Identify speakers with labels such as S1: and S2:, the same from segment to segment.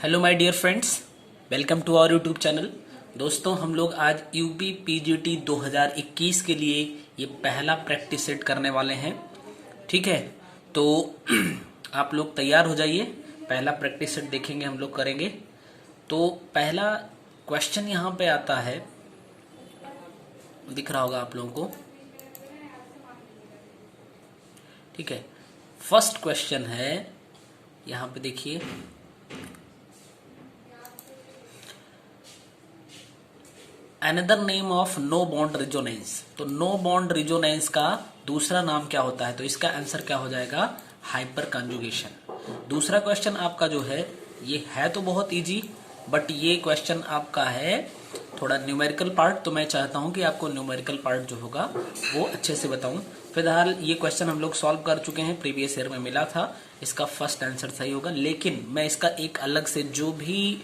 S1: Hello my dear friends, welcome to our YouTube channel. दोस्तों, हम लोग आज यूपी पीजीटी 2021 के लिए ये पहला प्रैक्टिस सेट करने वाले हैं। ठीक है, तो आप लोग तैयार हो जाइए। पहला प्रैक्टिस सेट देखेंगे, हम लोग करेंगे। तो पहला क्वेश्चन यहाँ पे आता है, दिख रहा होगा आप लोगों को। ठीक है, फर्स्ट क्वेश्चन है, यहाँ पे देखिए, another name of no bond resonance. तो नो बॉन्ड रिजोनेंस का दूसरा नाम क्या होता है? तो इसका आंसर क्या हो जाएगा? Hyper conjugation. दूसरा क्वेश्चन आपका जो है, ये है तो बहुत इजी, बट ये क्वेश्चन आपका है थोड़ा न्यूमेरिकल पार्ट। तो मैं चाहता हूं कि आपको न्यूमेरिकल पार्ट जो होगा वो अच्छे से बताऊं। फिलहाल ये क्वेश्चन हम लोग सॉल्व कर चुके हैं, प्रीवियस ईयर में मिला था। इसका फर्स्ट आंसर सही होगा, लेकिन मैं इसका एक अलग से, जो भी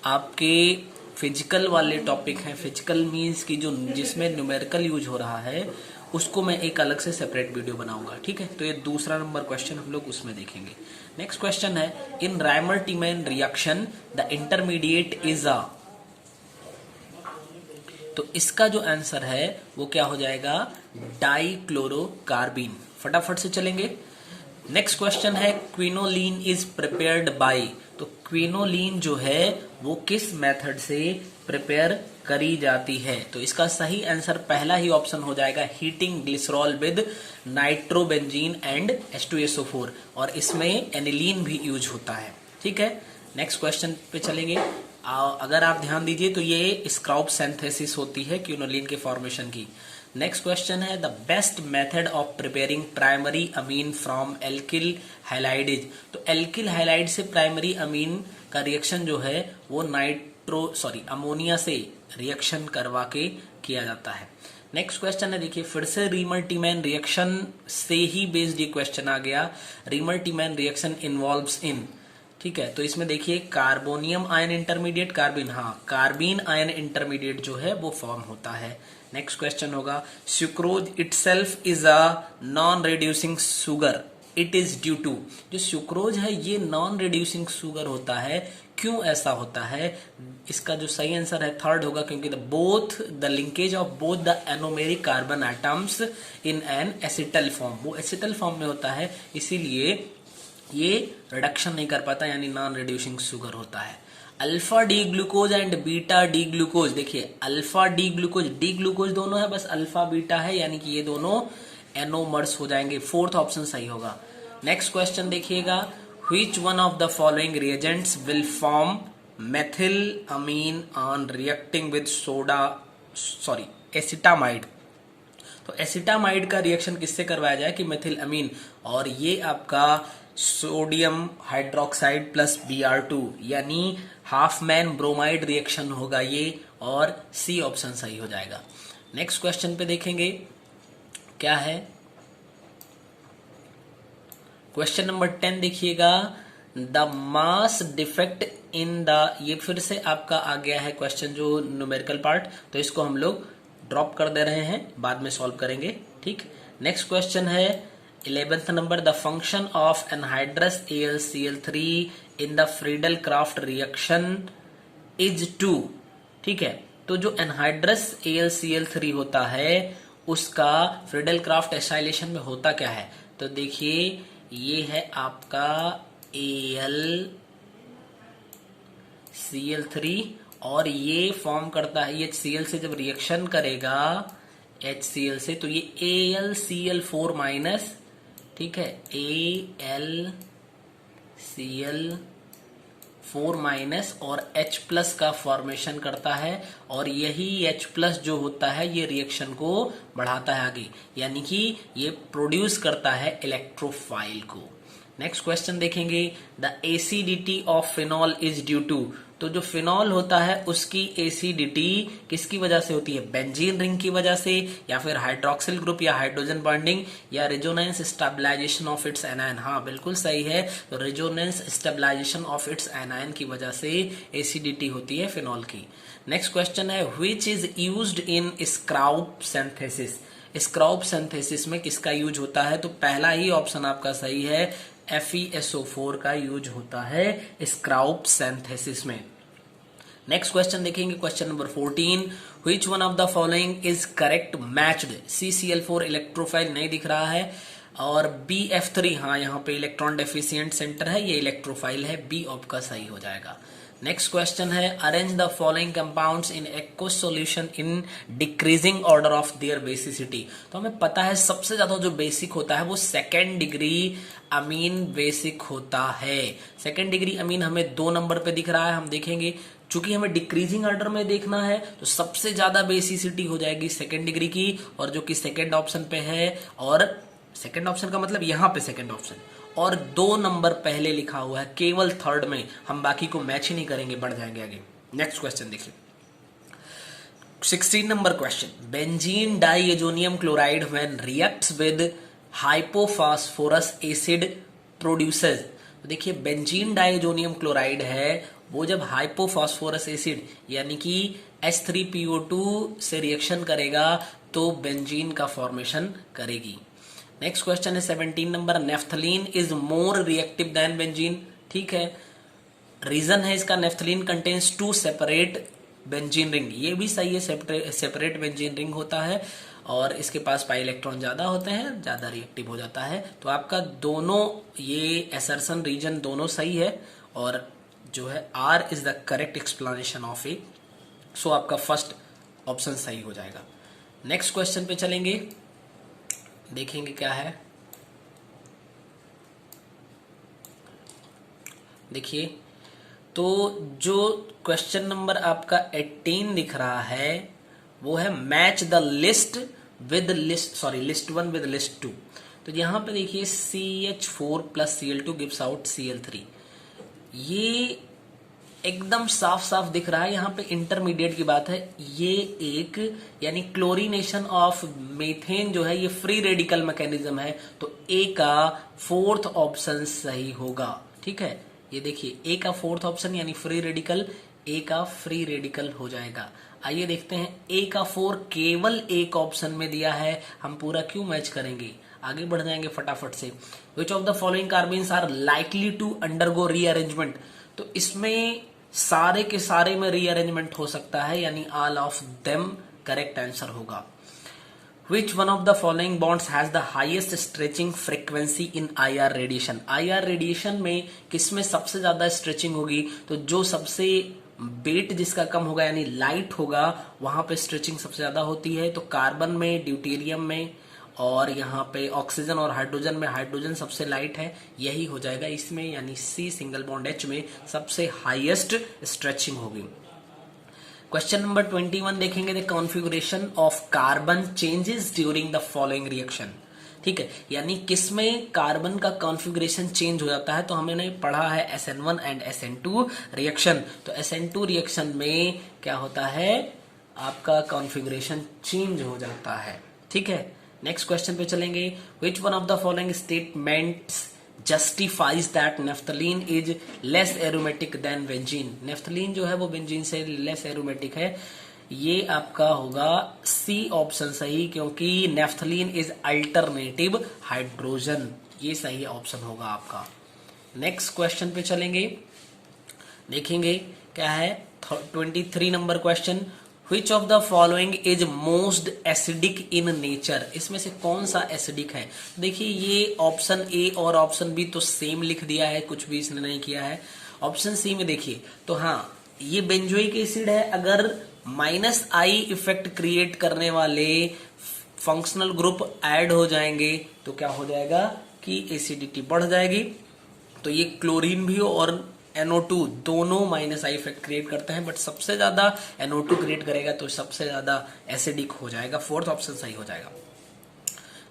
S1: आपके फिजिकल वाले टॉपिक हैं, फिजिकल मीन्स की जो जिसमें न्यूमेरिकल यूज हो रहा है, उसको मैं एक अलग से सेपरेट वीडियो बनाऊंगा। ठीक है, तो ये दूसरा नंबर क्वेश्चन हम लोग उसमें देखेंगे। नेक्स्ट क्वेश्चन है, in Reimer Tiemann reaction the intermediate is a. तो इसका जो आंसर है वो क्या हो जाएगा? डाइक्लोरोकार्बिन। फटाफट से चलेंगे। नेक्स्ट क्वेश्चन है, क्विनोलिन इज प्रिपेयर्ड बाय। तो क्विनोलिन जो है वो किस मेथड से प्रिपेयर करी जाती है? तो इसका सही आंसर पहला ही ऑप्शन हो जाएगा, heating glycerol with nitrobenzene and H2SO4, और इसमें एनिलीन भी यूज होता है। ठीक है, नेक्स्ट क्वेश्चन पे चलेंगे। अगर आप ध्यान दीजिए तो ये स्क्राउब सिंथेसिस होती है क्विनोलिन के फॉर्मेशन की। नेक्स्ट क्वेश्चन है, the best method of preparing primary amine from alkyl halides. तो एल्किल हैलाइड से प्राइमरी अमीन का रिएक्शन जो है वो अमोनिया से रिएक्शन करवा के किया जाता है। नेक्स्ट क्वेश्चन है, देखिए फिर से रीमर-टीमैन रिएक्शन से ही बेस्ड ये क्वेश्चन आ गया। Reimer Tiemann reaction involves in. ठीक है, तो इसमें देखिए carbonium ion intermediate, carbene ion intermediate जो है वो फॉर्म होता है। नेक्स्ट क्वेश्चन होगा, sucrose itself is a non reducing sugar, it is due to. जो सुक्रोज है ये नॉन रिड्यूसिंग शुगर होता है, क्यों ऐसा होता है? इसका जो सही आंसर है थर्ड होगा, क्योंकि the linkage of both the anomeric carbon atoms in an acetal form, वो एसिटल फॉर्म में होता है, इसीलिए ये रिडक्शन नहीं कर पाता, यानी नॉन रिड्यूसिंग शुगर होता है। Alpha D glucose and beta D glucose, देखिए अल्फा डी ग्लूकोज दोनों है, बस अल्फा बीटा है, यानी कि ये दोनों एनोमर्स हो जाएंगे। फोर्थ ऑप्शन सही होगा। नेक्स्ट क्वेश्चन देखिएगा, which one of the following reagents will form methyl amine on reacting with acetamide. तो एसिटामाइड का रिएक्शन किससे करवाया जाए कि मेथिल अमीन, और ये आपका सोडियम हाइड्रोक्साइड प्लस Br2, यानी हाफमैन ब्रोमाइड रिएक्शन होगा ये, और सी ऑप्शन सही हो जाएगा। नेक्स्ट क्वेश्चन पे देखेंगे क्या है। क्वेश्चन नंबर 10 देखिएगा, the mass defect in the, ये फिर से आपका आ गया है क्वेश्चन जो न्यूमेरिकल पार्ट, तो इसको हम लोग ड्रॉप कर दे रहे हैं, बाद में सॉल्व करेंगे। ठीक, नेक्स्ट क्वेश्चन है 11th number, the function of anhydrous AlCl3 in the Friedel Crafts reaction is to. ठीक है, तो जो एनहाइड्रस AlCl3 होता है उसका फ्रीडल क्राफ्ट एसाइलेशन में होता क्या है? तो देखिए ये है आपका AlCl3, और ये फॉर्म करता है, ये HCl से जब रिएक्शन करेगा HCl से, तो ये AlCl4 माइनस, ठीक है, AlCl4 माइनस और H प्लस का फॉर्मेशन करता है, और यही H प्लस जो होता है ये रिएक्शन को बढ़ाता है आगे, यानी कि ये प्रोड्यूस करता है इलेक्ट्रोफाइल को। नेक्स्ट क्वेश्चन देखेंगे, the acidity of phenol is due to. तो जो फिनॉल होता है उसकी एसिडिटी किसकी वजह से होती है? बेंजीन रिंग की वजह से, या फिर हाइड्रोक्सिल ग्रुप या हाइड्रोजन बॉन्डिंग, या resonance stabilisation of its anion. हाँ बिल्कुल सही है, तो resonance stabilisation of its anion की वजह से एसिडिटी होती है फिनॉल की। नेक्स्ट क्वेश्चन है, which is used in Skraup synthesis. Skraup synthesis में किसका यूज होता है? तो पहला ही ऑप्शन आपका सही है, FeSO4 का यूज होता है स्क्राउप सिंथेसिस में। नेक्स्ट क्वेश्चन देखेंगे, question number 14, which one of the following is correct matched. CCl4 electrophile नहीं दिख रहा है, और BF3 हाँ यहाँ पे इलेक्ट्रॉन डेफिशिएंट सेंटर है, ये इलेक्ट्रोफाइल है, बी आपका सही हो जाएगा। नेक्स्ट क्वेश्चन है, arrange the following compounds in aqueous solution in decreasing order of their basicity. तो हमें पता है सबसे ज्यादा जो बेसिक होता है वो सेकेंड डिग्री अमीन बेसिक होता है। सेकेंड डिग्री अमीन हमें 2 नंबर पे दिख रहा है, हम देखेंगे चूंकि हमें डिक्रीजिंग ऑर्डर में देखना है तो सबसे ज्यादा बेसिसिटी हो जाएगी सेकेंड डिग्री की, और जो कि सेकेंड ऑप्शन पे है, और सेकेंड ऑप्शन का मतलब यहाँ पे सेकेंड ऑप्शन, और 2 नंबर पहले लिखा हुआ है, केवल थर्ड में, हम बाकी को मैच ही नहीं करेंगे, बढ़ जाएंगे आगे। नेक्स्ट क्वेश्चन देखिए, 16 number question, benzene diazonium chloride when reacts with hypophosphorous acid produces. तो देखिए बेंजीन डाइएजोनियम क्लोराइड है, वो जब हाइपोफॉस्फोरस एसिड यानी कि H3PO2 से रिएक्शन करेगा तो बेंजीन का फॉर्मेशन करेगी। नेक्स्ट क्वेश्चन है 17 number, naphthalene is more reactive than benzene. ठीक है, रीजन है इसका, naphthalene contains 2 separate benzene ring, ये भी सही है, सेपरेट बेंजीन रिंग होता है, और इसके पास पाई इलेक्ट्रॉन ज्यादा होते हैं, ज्यादा रिएक्टिव हो जाता है। तो आपका दोनों ये एसर्शन रीजन दोनों सही है, और जो है R is the correct explanation of A, so आपका फर्स्ट ऑप्शन सही हो जाएगा। नेक्स्ट क्वेश्चन पे चलेंगे, देखेंगे क्या है। देखिए, तो जो क्वेश्चन नंबर आपका 18 दिख रहा है वो है match the list with list, sorry list 1 with list 2। तो यहां पे देखिए CH4 plus Cl2 gives out Cl3, ये एकदम साफ साफ दिख रहा है, यहाँ पे इंटरमीडिएट की बात है, ये एक यानी क्लोरीनेशन ऑफ मीथेन जो है ये फ्री रेडिकल मैकेनिज्म है, तो ए का 4th ऑप्शन सही होगा। ठीक है, ये देखिए ए का 4th ऑप्शन यानी फ्री रेडिकल, ए का फ्री रेडिकल हो जाएगा। आइए देखते हैं, ए का 4 केवल एक ऑप्शन में दिया है, हम पूरा क्यों मैच करेंगे, आगे बढ़ जाएंगे फटाफट से। Which of the following carbons are likely to undergo rearrangement. तो इसमें सारे के सारे में रीअरेंजमेंट हो सकता है, यानी all of them correct answer होगा। Which one of the following bonds has the highest stretching frequency in IR radiation. IR radiation में किसमें सबसे ज्यादा स्ट्रेचिंग होगी, तो जो सबसे वेट जिसका कम होगा यानी लाइट होगा वहां पे स्ट्रेचिंग सबसे ज्यादा होती है। तो कार्बन में, ड्यूटेरियम में, और यहाँ पे ऑक्सीजन और हाइड्रोजन में हाइड्रोजन सबसे लाइट है, यही हो जाएगा इसमें, यानी C सिंगल बॉन्ड H में सबसे हाईएस्ट स्ट्रेचिंग होगी। क्वेश्चन नंबर 21 देखेंगे, the configuration of carbon changes during the following reaction. ठीक है, यानी किसमें कार्बन का कॉन्फ़िगरेशन चेंज हो जाता है, तो हमने पढ़ा है SN1 एंड SN2 रिएक्शन। तो SN2 रिएक्शन में क्या होता है, आपका कॉन्फ़िगरेशन चेंज हो जाता है। ठीक है, नेक्स्ट क्वेश्चन पे चलेंगे, which one of the following statements justifies that naphthalene is less aromatic than benzene. Naphthalene जो है वो बेंजीन से लेस एरोमेटिक है, ये आपका होगा C ऑप्शन सही, क्योंकि नेफ्थलीन इज अल्टरनेटिव हाइड्रोजन, ये सही ऑप्शन होगा आपका। नेक्स्ट क्वेश्चन पे चलेंगे, देखेंगे क्या है 23 number question, Which of the following is most acidic in nature। इसमें से कौन सा एसिडिक है। देखिए ये ऑप्शन ए और ऑप्शन बी तो सेम लिख दिया है, कुछ भी इसने नहीं किया है। ऑप्शन सी में देखिए, तो हाँ ये बेंजोइक एसिड है, अगर -I इफेक्ट क्रिएट करने वाले फंक्शनल ग्रुप ऐड हो जाएंगे तो क्या हो जाएगा कि एसिडिटी बढ़ जाएगी। तो ये क्लोरीन भी हो और NO2 दोनों -I इफेक्ट क्रिएट करते हैं, बट सबसे ज्यादा NO2 क्रिएट करेगा तो सबसे ज्यादा एसिडिक हो जाएगा, 4th ऑप्शन सही हो जाएगा।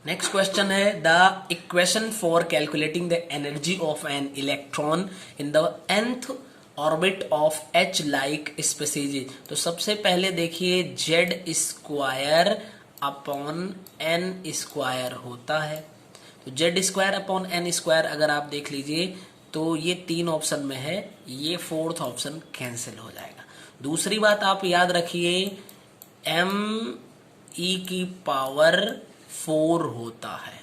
S1: नेक्स्ट क्वेश्चन है, the equation for calculating the energy of an electron in the nth orbit of H like species. तो सबसे पहले देखिए Z² अपॉन N² होता है, तो Z² अपॉन N² अगर आप देख लीजिए तो ये 3 ऑप्शन में है, ये 4th ऑप्शन कैंसिल हो जाएगा। दूसरी बात आप याद रखिए ME की पावर 4 होता है,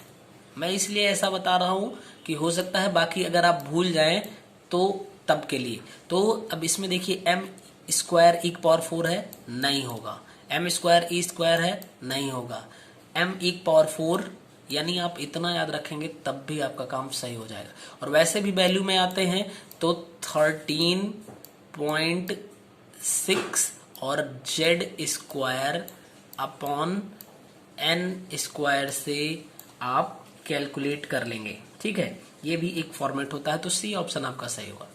S1: मैं इसलिए ऐसा बता रहा हूं कि हो सकता है बाकी अगर आप भूल जाएं तो तब के लिए। तो अब इसमें देखिए m स्क्वायर e पावर 4 है, नहीं होगा। m स्क्वायर e स्क्वायर है, नहीं होगा। m e पावर 4 यानी आप इतना याद रखेंगे तब भी आपका काम सही हो जाएगा। और वैसे भी वैल्यू में आते हैं तो 13.6 और z square upon n square से आप कैलकुलेट कर लेंगे, ठीक है। ये भी एक फॉर्मेट होता है, तो सी ऑप्शन आपका सही होगा।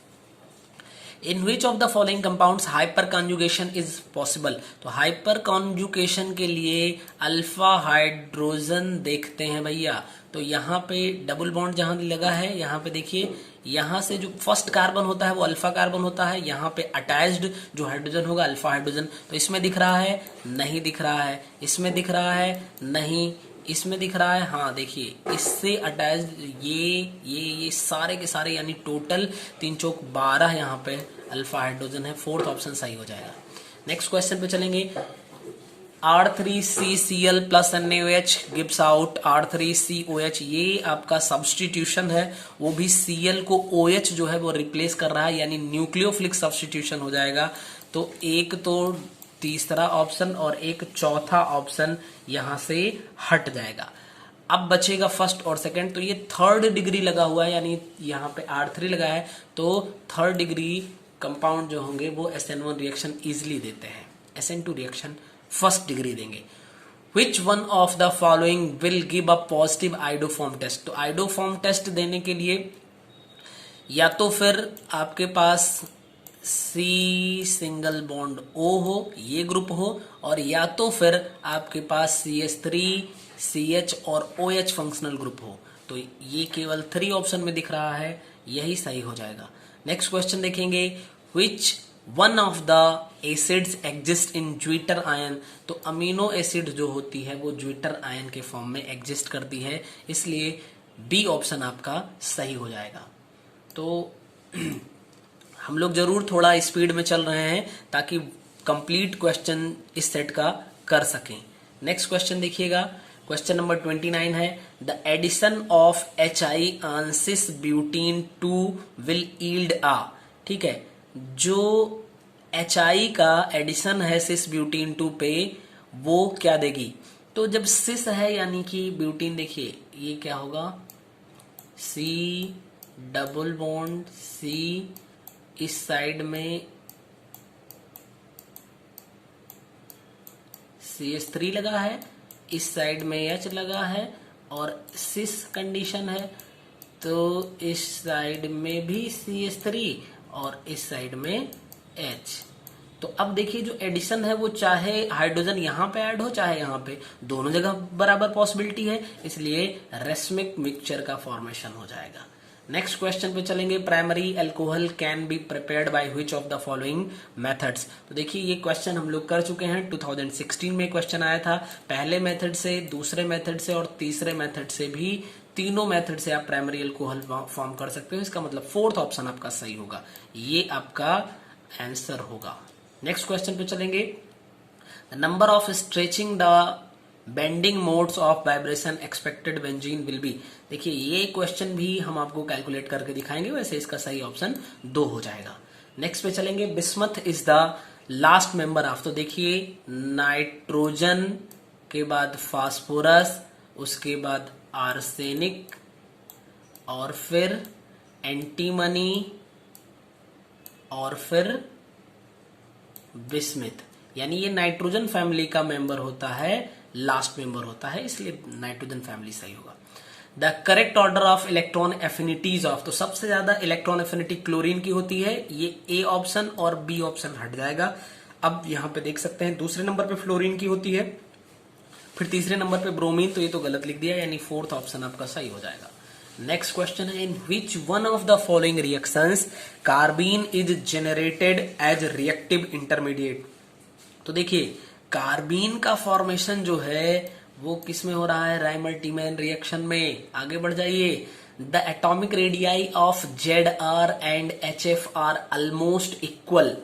S1: In which of the following compounds hyperconjugation is possible. तो हाइपर कॉन्जुगेशन के लिए अल्फा हाइड्रोजन देखते हैं भैया। तो यहाँ पे डबल बॉन्ड जहां लगा है, यहाँ पे देखिए, यहाँ से जो फर्स्ट कार्बन होता है वो अल्फा कार्बन होता है। यहाँ पे अटैच्ड जो हाइड्रोजन होगा अल्फा हाइड्रोजन। तो इसमें दिख रहा है, नहीं दिख रहा है। इसमें दिख रहा है, नहीं। इसमें दिख रहा है, हाँ देखिए, इससे अटैच्ड ये सारे के सारे यानी टोटल 3 चौक 12 यहाँ पे अल्फा हाइड्रोजन है। फोर्थ ऑप्शन सही हो जाएगा। नेक्स्ट क्वेश्चन पे चलेंगे। R3CCl plus NaOH gives out R3COH। ये आपका सब्स्टिट्यूशन है, वो भी Cl को OH जो है वो रिप्लेस कर रहा है, यानी न्यूक्लियोफिलिक सब्स्टिट्यूशन हो जाएगा। तो एक तो तीसरा ऑप्शन और एक चौथा ऑप्शन यहां से हट जाएगा। अब बचेगा फर्स्ट और सेकंड। तो ये थर्ड डिग्री लगा हुआ है, यानी यहाँ पे R3 लगा है, तो थर्ड डिग्री कंपाउंड जो होंगे वो SN1 रिएक्शन इजिली देते हैं। SN2 रिएक्शन फर्स्ट डिग्री देंगे। Which one of the following will give a positive iodoform test. तो आइडोफॉर्म टेस्ट देने के लिए या तो फिर आपके पास C सिंगल बॉन्ड O हो, ये ग्रुप हो, और या तो फिर आपके पास CH3 CH और OH फंक्शनल ग्रुप हो। तो ये केवल 3 ऑप्शन में दिख रहा है, यही सही हो जाएगा। नेक्स्ट क्वेश्चन देखेंगे। विच one of the acids exist in zwitter ion. तो अमीनो एसिड जो होती है वो ज्विटर आयन के फॉर्म में एग्जिस्ट करती है, इसलिए बी ऑप्शन आपका सही हो जाएगा। तो हम लोग जरूर थोड़ा स्पीड में चल रहे हैं ताकि कंप्लीट क्वेश्चन इस सेट का कर सकें। नेक्स्ट क्वेश्चन देखिएगा। क्वेश्चन नंबर 29 है। The addition of HI on cis butene 2 will yield a. ठीक है, जो HI का एडिशन है सिस ब्यूटीन 2 पे वो क्या देगी। तो जब सिस है यानी कि ब्यूटीन, देखिए ये क्या होगा, C डबल बॉन्ड C, इस साइड में CH3 लगा है, इस साइड में H लगा है, और सिस कंडीशन है तो इस साइड में भी CH3 और इस साइड में H। तो अब देखिए जो एडिशन है वो चाहे हाइड्रोजन यहाँ पे ऐड हो चाहे यहाँ पे, दोनों जगह बराबर पॉसिबिलिटी है, इसलिए रेसमिक मिक्सचर का फॉर्मेशन हो जाएगा। नेक्स्ट क्वेश्चन पे चलेंगे। Primary alcohol can be prepared by which of the following methods. तो देखिए ये क्वेश्चन हम लोग कर चुके हैं, 2016 में क्वेश्चन आया था। पहले मेथड से, दूसरे मेथड से और तीसरे मेथड से भी, तीनों मेथड से आप प्राइमरी अल्कोहल फॉर्म कर सकते हो। इसका मतलब फोर्थ ऑप्शन आपका सही होगा, ये आपका आंसर होगा। नेक्स्ट क्वेश्चन पे चलेंगे। The number of stretching the bending modes of vibration expected benzene will be. देखिए ये क्वेश्चन भी हम आपको कैलकुलेट करके दिखाएंगे, वैसे इसका सही ऑप्शन 2 हो जाएगा। नेक्स्ट पे चलेंगे। Bismuth is the last member of. तो देखिए नाइट्रोजन के बाद फास्फोरस, उसके बाद आर्सेनिक, और फिर एंटीमनी, और फिर बिस्मथ, यानी ये नाइट्रोजन फैमिली का मेंबर होता है, लास्ट मेंबर होता है, इसलिए नाइट्रोजन फैमिली सही होगा। The correct order of electron affinities of. तो सबसे ज्यादा इलेक्ट्रॉन एफिनिटी क्लोरीन की होती है, ये ए ऑप्शन और बी ऑप्शन हट जाएगा। अब यहां पे देख सकते हैं दूसरे नंबर पे फ्लोरीन की होती है, फिर तीसरे नंबर पे ब्रोमीन, तो ये तो गलत लिख दिया, यानी फोर्थ ऑप्शन आपका सही हो जाएगा। नेक्स्ट क्वेश्चन है। In which one of the following reactions carbene is generated as reactive intermediate. तो देखिए कार्बीन का फॉर्मेशन जो है वो किस में हो रहा है, राइमल्टीमैन रिएक्शन में। आगे बढ़ जाइए। The atomic radii of ZR and HF are almost equal.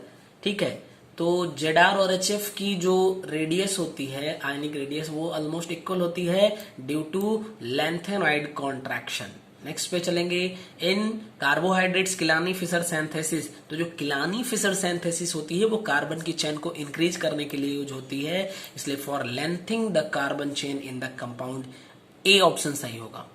S1: ठीक है, तो Zr और HF की जो रेडियस होती है, आयनिक रेडियस, वो ऑलमोस्ट इक्वल होती है due to lanthanoid contraction. Next पे चलेंगे, in carbohydrates Kiliani Fischer synthesis. तो जो किलानी फिशर सिंथेसिस होती है वो कार्बन की चेन को इंक्रीज करने के लिए यूज होती है, इसलिए for lengthening the carbon chain in the compound, A option सही होगा।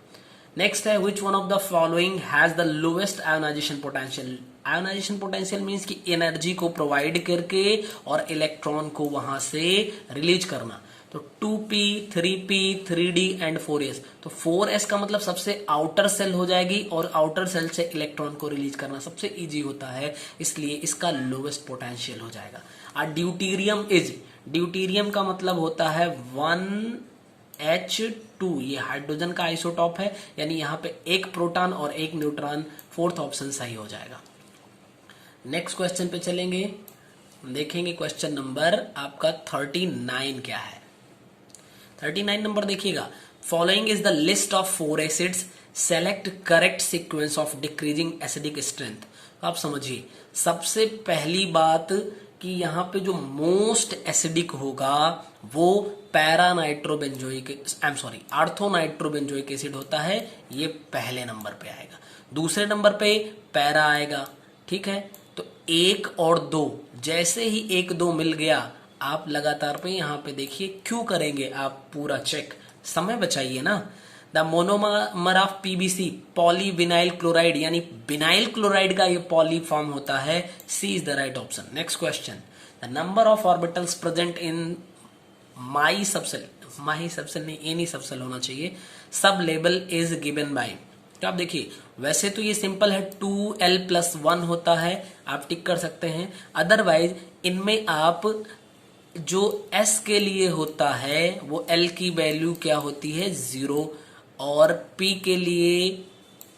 S1: नेक्स्ट है, विच one of the following has the lowest ionization potential. Ionization potential means कि एनर्जी को प्रोवाइड करके और इलेक्ट्रॉन को वहां से रिलीज करना। तो 2p, 3p, 3d and 4s। तो 4s का मतलब सबसे आउटर सेल हो जाएगी और आउटर सेल से इलेक्ट्रॉन को रिलीज करना सबसे इजी होता है, इसलिए इसका लोवेस्ट पोटेंशियल हो जाएगा। और ड्यूटीरियम इज, ड्यूटीरियम का मतलब होता है 1H2, ये हाइड्रोजन का आइसोटॉप है, यानी यहाँ पे एक प्रोटॉन और एक न्यूट्रॉन, फोर्थ ऑप्शन सही हो जाएगा। नेक्स्ट क्वेश्चन पे चलेंगे, देखेंगे क्वेश्चन नंबर आपका 39 क्या है। 39 नंबर देखिएगा, following is the list of 4 acids, select correct sequence of decreasing acidic strength. आप समझिए, सबसे पहली बात कि यहाँ पे जो मोस्ट एसिडिक होगा वो आर्थोनाइट्रोबेंजोइक एसिड होता है, ये पहले नंबर पे आएगा। दूसरे नंबर पे पैरा आएगा, ठीक है। तो 1 और 2, जैसे ही 1, 2 मिल गया, आप लगातार पे यहाँ पे देखिए, क्यों करेंगे आप पूरा चेक, समय बचाइए ना। The monomer of PVC, polyvinyl chloride, यानी विनाइल क्लोराइड का ये पॉली फॉर्म होता है, C is the right option. Next question, the number of orbitals present in my subshell नहीं, एनी सबसेल होना चाहिए, सब लेबल इज गिवन बाय। तो आप देखिए, वैसे तो ये सिंपल है, 2l+1 होता है, आप टिक कर सकते हैं। अदरवाइज इनमें आप जो s के लिए होता है वो l की वैल्यू क्या होती है, 0, और p के लिए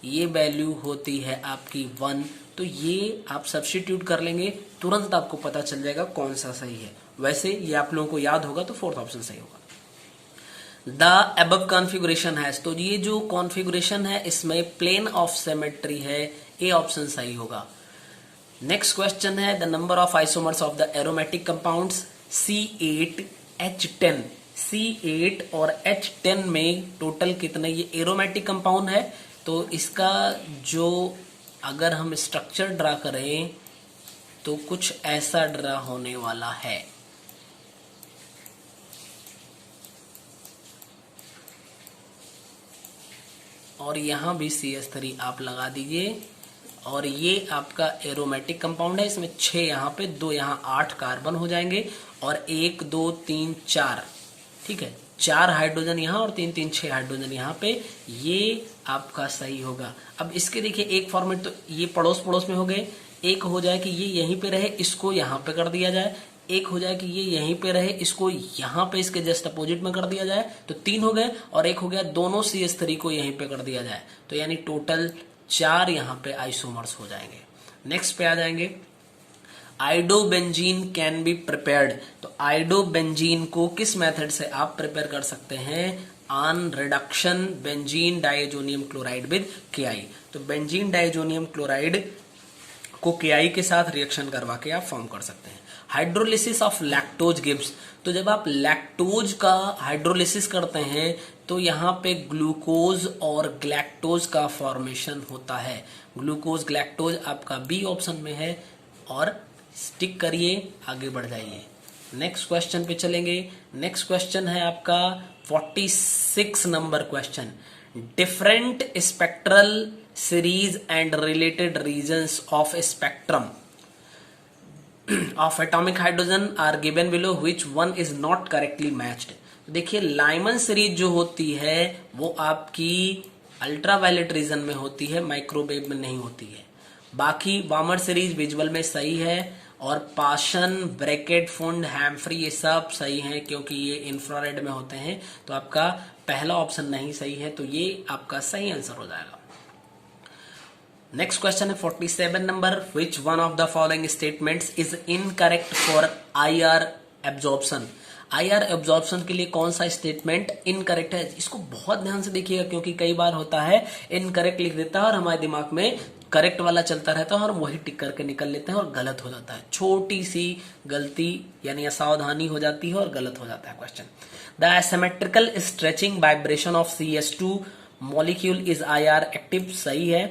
S1: ये वैल्यू होती है आपकी 1। तो ये आप सब्स्टिट्यूट कर लेंगे, तुरंत आपको पता चल जाएगा कौन सा सही है। वैसे ये आप लोगों को याद होगा तो फोर्थ ऑप्शन सही होगा। द अबव कॉन्फ़िगरेशन है, तो ये जो कॉन्फ़िगरेशन है इसमें प्लेन ऑफ सिमेट्री है, ए ऑप्शन सही होगा। नेक्स्ट क्वेश्चन है, the number of isomers of the aromatic compounds, C8 H10। C8 और H10 में टोटल कितने, ये एरोमेटिक कंपाउंड है, तो इसका जो अगर हम स्ट्रक्चर ड्रा करें तो कुछ ऐसा ड्रा होने वाला है। और यहां भी CH3 आप लगा दीजिए, और ये आपका एरोमेटिक कंपाउंड है, इसमें 6 यहाँ पे, 2 यहाँ, 8 कार्बन हो जाएंगे, और 1 2 3 4, ठीक है, 4 हाइड्रोजन यहाँ और 3 3 6 हाइड्रोजन यहाँ पे, ये आपका सही होगा। अब इसके देखिए एक फॉर्मेट, तो ये पड़ोस पड़ोस में हो गए, एक हो जाए कि ये यहीं पे रहे, इसको यहाँ पे कर दिया जाए, एक हो जाए कि ये यहीं पे रहे, इसको यहाँ पे इसके जस्ट अपोजिट में कर दिया जाए, तो 3 हो गए, और एक हो गया दोनों CH3 को यहीं पे कर दिया जाए, तो यानी टोटल 4 यहाँ पे आइसोमर्स हो जाएंगे। नेक्स्ट पे आ जाएंगे, आइडोबेंजीन कैन बी प्रिपेयर्ड। तो आइडोबेंजीन को किस मेथड से आप प्रिपेयर कर सकते हैं, on reduction benzene diazonium chloride with KI। तो बेंजीन डाइजोनियम क्लोराइड को KI के साथ रिएक्शन करवा के आप फॉर्म कर सकते हैं। हाइड्रोलिसिस ऑफ लैक्टोज गिव्स, तो जब आप लैक्टोज का हाइड्रोलिसिस करते हैं तो यहाँ पे ग्लूकोज और ग्लैक्टोज का फॉर्मेशन होता है। ग्लूकोज ग्लैक्टोज आपका बी ऑप्शन में है, और स्टिक करिए, आगे बढ़ जाइए। नेक्स्ट क्वेश्चन पे चलेंगे। नेक्स्ट क्वेश्चन है आपका 46 number question, different spectral series and related regions of spectrum of atomic hydrogen are given below, which one is not correctly matched. देखिए, लाइमन सीरीज जो होती है वो आपकी अल्ट्रावायलेट रीजन में होती है, माइक्रोवेव में नहीं होती है। बाकी वामर सीरीज विजुअल में सही है, और पाशन, ब्रैकेट, फुंड, हैम्फ्री ये सब सही हैं क्योंकि ये इंफ्रारेड में होते हैं। तो आपका पहला ऑप्शन नहीं सही है, तो ये आपका सही आंसर हो जाएगा। नेक्स्ट क्वेश्चन है 47 number, which one of the following statements is incorrect for IR absorption. IR absorption के लिए कौन सा स्टेटमेंट इनकरेक्ट है, इसको बहुत ध्यान से देखिएगा, क्योंकि कई बार होता है इनकरेक्ट लिख देता है और हमारे दिमाग में करेक्ट वाला चलता रहता है और वही टिक करके निकल लेते हैं और गलत हो जाता है। छोटी सी गलती यानी असावधानी हो जाती है और गलत हो जाता है question. The asymmetrical stretching vibration of CH2 molecule is IR active, सही है।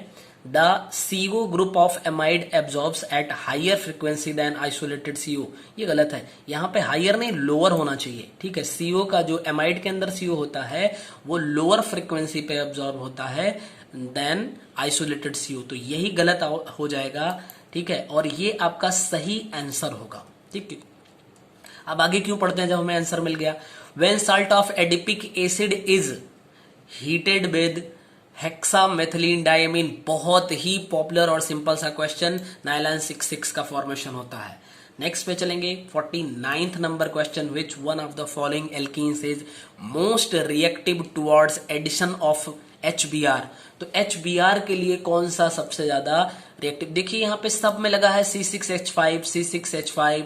S1: The CO group of amide absorbs at higher frequency than isolated CO, ये गलत है, यहाँ पे हायर नहीं लोअर होना चाहिए, ठीक है। CO का जो एमाइड के अंदर CO होता है वो लोअर फ्रीक्वेंसी पे एब्जॉर्ब होता है देन आइसोलेटेड CO, तो यही गलत हो जाएगा, ठीक है, और ये आपका सही आंसर होगा, ठीक है। अब आगे क्यों पढ़ते हैं जब हमें आंसर मिल गया। When salt of adipic acid is heated with hexamethylene diamine, बहुत ही पॉपुलर और सिंपल सा क्वेश्चन, नाइलॉन 66 का फॉर्मेशन होता है। नेक्स्ट पे चलेंगे 49th number question, which one of the following alkenes is most reactive towards addition of HBr, तो HBr के लिए कौन सा सबसे ज्यादा रिएक्टिव, देखिए यहाँ पे सब में लगा है C6H5 C6H5,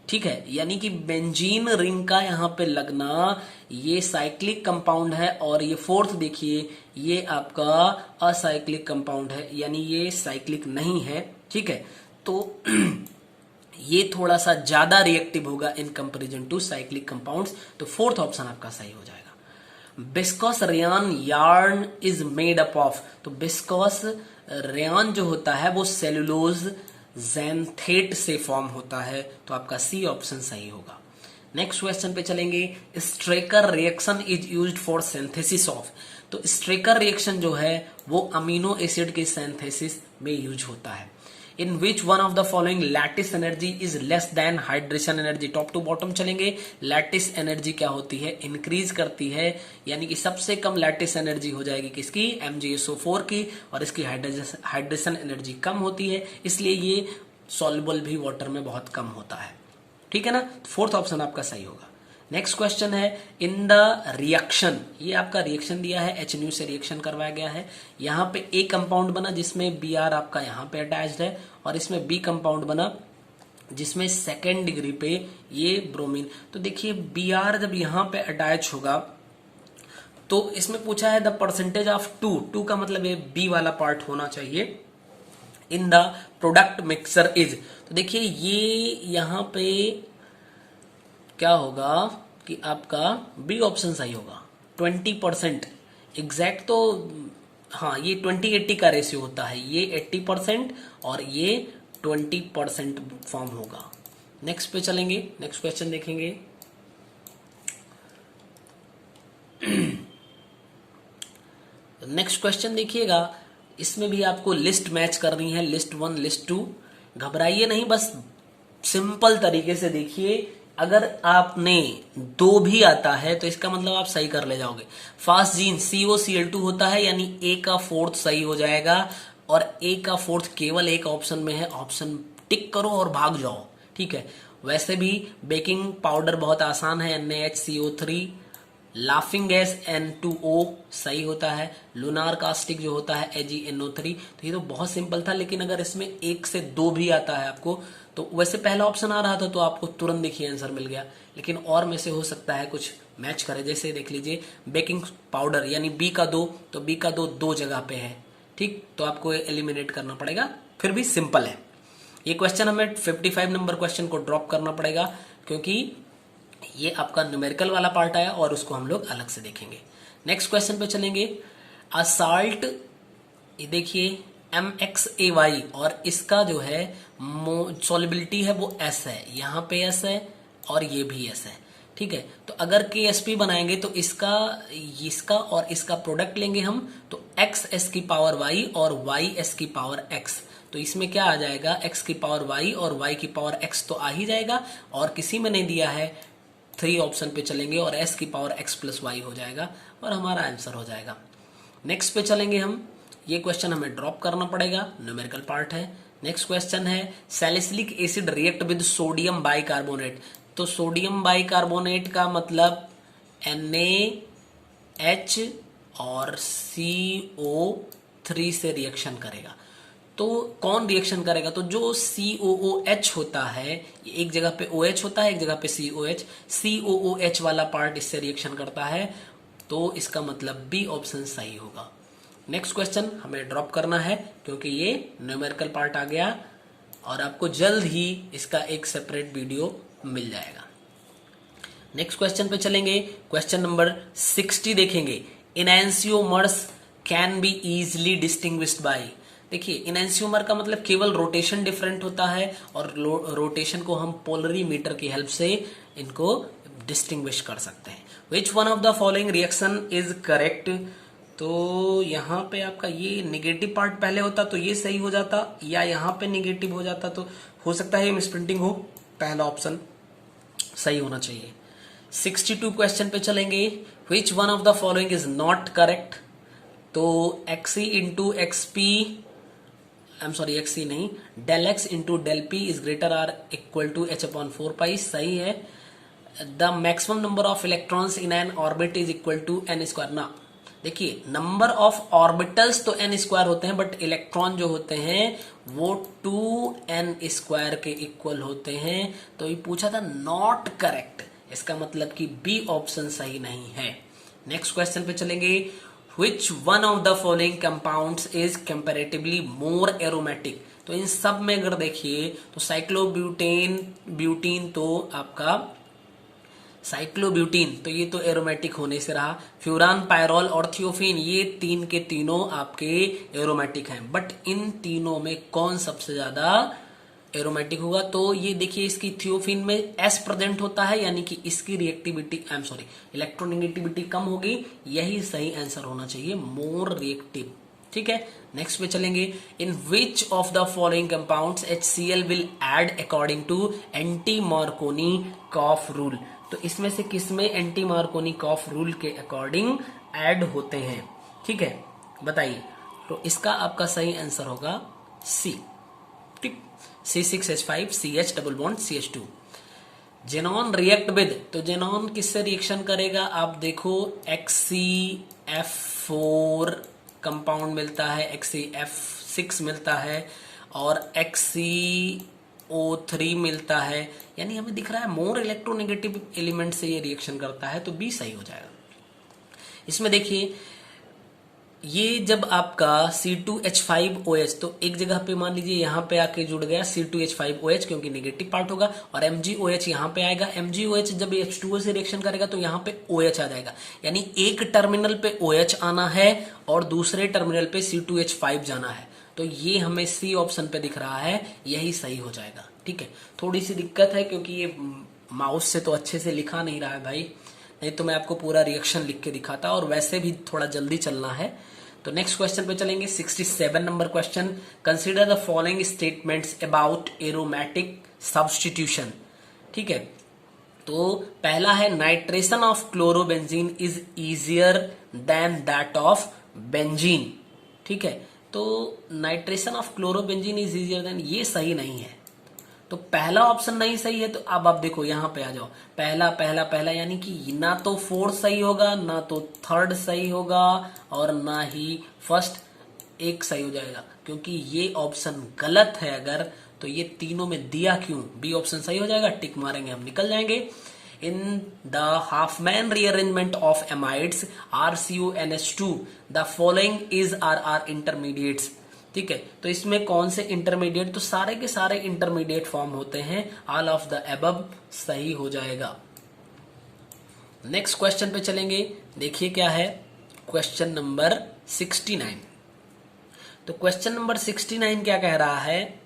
S1: ठीक है, यानी कि बेंजीन रिंग का यहाँ पे लगना ये साइक्लिक कंपाउंड है, और ये फोर्थ देखिए ये आपका असाइक्लिक कंपाउंड है, यानी ये साइक्लिक नहीं है, ठीक है, तो ये थोड़ा सा ज्यादा रिएक्टिव होगा in comparison to cyclic compounds, तो फोर्थ ऑप्शन आपका सही हो जाएगा। Viscose rayon yarn is made up of, तो बिस्कॉस रेयान जो होता है वो सेलुलोज ज़ैंथेट से फॉर्म होता है, तो आपका सी ऑप्शन सही होगा। नेक्स्ट क्वेश्चन पे चलेंगे, Strecker reaction is used for synthesis of, तो स्ट्रेकर रिएक्शन जो है वो अमीनो एसिड के सिंथेसिस में यूज होता है। In which one of the following lattice energy is less than hydration energy, top to bottom चलेंगे। लैटिस एनर्जी क्या होती है, इंक्रीज करती है, यानी कि सबसे कम लैटिस एनर्जी हो जाएगी किसकी, MgSO4 की, और इसकी हाइड्रेशन एनर्जी कम होती है, इसलिए ये सॉल्युबल भी वाटर में बहुत कम होता है, ठीक है ना, फोर्थ ऑप्शन आपका सही होगा। नेक्स्ट क्वेश्चन है, इन द रिएक्शन, ये आपका रिएक्शन दिया है, HNU से रिएक्शन करवाया गया है, यहाँ पे A कंपाउंड बना जिसमें Br आपका यहाँ पे अटैच्ड है, और इसमें B कंपाउंड बना जिसमें सेकेंड डिग्री पे ये ब्रोमीन, तो देखिए Br जब यहाँ पे अटैच होगा तो इसमें पूछा है द परसेंटेज ऑफ टू का मतलब ये B वाला पार्ट होना चाहिए, in the product mixer is, तो देखिए ये यहाँ पे क्या होगा कि आपका बी ऑप्शन सही होगा, 20% एग्जैक्ट, तो हाँ ये 20-80 का रेशियो होता है, ये 80% और ये 20% फॉर्म होगा। नेक्स्ट पे चलेंगे, नेक्स्ट क्वेश्चन देखेंगे। नेक्स्ट क्वेश्चन देखिएगा, इसमें भी आपको लिस्ट मैच करनी है, लिस्ट 1 लिस्ट 2, घबराइए नहीं, बस सिंपल तरीके से देखिए, अगर आपने 2 भी आता है तो इसका मतलब आप सही कर ले जाओगे। फास्ट जीन COCl2 होता है, यानी A का फोर्थ सही हो जाएगा, और A का फोर्थ केवल एक ऑप्शन में है, ऑप्शन टिक करो और भाग जाओ, ठीक है। वैसे भी बेकिंग पाउडर बहुत आसान है, NaHCO3, लाफिंग गैस N2O सही होता है, लूनार कास्टिक जो होता है AgNO3, तो ये तो बहुत सिंपल था, लेकिन अगर इसमें 1 से 2 भी आता है आपको, तो वैसे पहला ऑप्शन आ रहा था तो आपको तुरंत देखिए आंसर मिल गया, लेकिन और में से हो सकता है कुछ मैच करे, जैसे देख लीजिए बेकिंग पाउडर यानी B का 2, तो B का 2 जगह पे है, ठीक, तो आपको एलिमिनेट करना पड़ेगा, फिर भी सिंपल है ये क्वेश्चन। हमें 55 नंबर क्वेश्चन को ड्रॉप करना पड़ेगा, क्योंकि ये आपका न्यूमेरिकल वाला पार्ट आया और उसको हम लोग अलग से देखेंगे। नेक्स्ट क्वेश्चन पे चलेंगे, असाल्ट, ये देखिए MXAY, और इसका जो है सॉल्युबिलिटी है वो S है, यहाँ पे S है और ये भी S है, ठीक है। तो अगर KSP बनाएंगे तो इसका और इसका प्रोडक्ट लेंगे हम, तो XS की पावर Y और YS की पावर X, तो इसमें क्या आ जाएगा, X की पावर Y और Y की पावर X तो आ ही जाएगा, और किसी में नहीं दिया है 3 ऑप्शन पे चलेंगे और S की पावर X प्लस Y हो जाएगा और हमारा आंसर हो जाएगा। नेक्स्ट पे चलेंगे हम, ये क्वेश्चन हमें ड्रॉप करना पड़ेगा, न्यूमेरिकल पार्ट है। नेक्स्ट क्वेश्चन है, salicylic acid react with sodium bicarbonate, तो सोडियम बाइकार्बोनेट का मतलब NaH और CO3 से रिएक्शन करेगा, तो कौन रिएक्शन करेगा? तो जो COOH होता है, एक जगह पे OH होता है, एक जगह पे COOH वाला पार्ट इससे रिएक्शन करता है, तो इसका मतलब बी ऑप्शन सही होगा। नेक्स्ट क्वेश्चन हमें ड्रॉप करना है क्योंकि ये न्यूमेरिकल पार्ट आ गया और आपको जल्द ही इसका एक सेपरेट वीडियो मिल जाएगा। नेक्स्ट क्वेश्चन पे चलेंगे। क्वेश्चन नंबर 60 देखेंगे। Enantiomers can be easily distinguished by. देखिए, इनैंसियोमर का मतलब केवल रोटेशन डिफरेंट होता है और रोटेशन को हम पोलरीमीटर की हेल्प से इनको डिस्टिंग्विश कर सकते हैं। विच one of the following reaction is correct? तो यहाँ पे आपका ये निगेटिव पार्ट पहले होता तो ये सही हो जाता, या यहाँ पे निगेटिव हो जाता, तो हो सकता है मिसप्रिंटिंग हो। पहला ऑप्शन सही होना चाहिए। 62 क्वेश्चन पे चलेंगे। Which one of the following is not correct? तो XE इंटू XP, XE नहीं, del X into del P is greater or equal to H/4 सही है। The maximum number of electrons in an orbit is equal to n²। ना, देखिए, number of orbitals तो n² होते हैं, but electron जो होते हैं वो 2n² के इक्वल होते हैं। तो ये पूछा था नॉट करेक्ट, इसका मतलब कि बी ऑप्शन सही नहीं है। नेक्स्ट क्वेश्चन पे चलेंगे। Which one of the following compounds is comparatively more aromatic? तो इन सब में अगर देखिए तो ब्यूटीन तो आपका साइक्लोब्यूटीन, तो ये तो एरोमेटिक होने से रहा। फ्यूरान, पायरोल और थियोफिन, ये तीन के तीनों आपके एरोमेटिक हैं, बट इन तीनों में कौन सबसे ज्यादा एरोमेटिक होगा? तो ये देखिए, इसकी थियोफिन में S प्रेजेंट होता है, यानी कि इसकी रिएक्टिविटी इलेक्ट्रोनेगेटिविटी कम होगी। यही सही आंसर होना चाहिए, मोर रिएक्टिव। ठीक है, नेक्स्ट पे चलेंगे। In which of the following compounds HCl will add according to anti Markovnikov rule? तो इसमें से किसमें एंटी मार्कोनी-कॉफ रूल के अकॉर्डिंग ऐड होते हैं? ठीक है, बताइए। तो इसका आपका सही आंसर होगा सी। ठीक, C6H5 CH double bond CH2। Xenon react with, तो जेनॉन किससे रिएक्शन करेगा? आप देखो, XCF4 कंपाउंड मिलता है, XCF6 मिलता है और XCO3 मिलता है, यानी हमें दिख रहा है मोर इलेक्ट्रोनेगेटिव एलिमेंट से ये रिएक्शन करता है, तो बी सही हो जाएगा। इसमें देखिए, ये जब आपका C2H5OH, तो एक जगह पे मान लीजिए यहाँ पे आके जुड़ गया C2H5OH, क्योंकि नेगेटिव पार्ट होगा, और MgOH यहाँ पे आएगा। MgOH जब H2O से रिएक्शन करेगा तो यहाँ पे OH आ जाएगा, यानी एक टर्मिनल पे OH आना है और दूसरे टर्मिनल पे C2H5 जाना है। तो ये हमें सी ऑप्शन पे दिख रहा है, यही सही हो जाएगा। ठीक है, थोड़ी सी दिक्कत है क्योंकि ये माउस से तो अच्छे से लिखा नहीं रहा है भाई, नहीं तो मैं आपको पूरा रिएक्शन लिख के दिखाता, और वैसे भी थोड़ा जल्दी चलना है। तो नेक्स्ट क्वेश्चन पे चलेंगे। 67 number question. Consider the following statements about aromatic substitution. ठीक है, तो पहला है nitration of chlorobenzene is easier than that of benzene. ठीक है, तो nitration of chlorobenzene is easier than, ये सही नहीं है, तो पहला ऑप्शन नहीं सही है। तो अब आप देखो यहाँ पे आ जाओ, पहला पहला पहला, यानी कि ना तो फोर्थ सही होगा, ना तो थर्ड सही होगा, और ना ही फर्स्ट एक सही हो जाएगा, क्योंकि ये ऑप्शन गलत है। अगर तो ये तीनों में दिया क्यों? बी ऑप्शन सही हो जाएगा, टिक मारेंगे, हम निकल जाएंगे। In the Hofmann rearrangement of amides RCONH2 the following is are intermediates. ठीक है, तो इसमें कौन से इंटरमीडिएट? तो सारे के सारे इंटरमीडिएट फॉर्म होते हैं, ऑल ऑफ द अबव सही हो जाएगा। नेक्स्ट क्वेश्चन पे चलेंगे, देखिए क्या है क्वेश्चन नंबर 69। तो क्वेश्चन नंबर 69 क्या कह रहा है?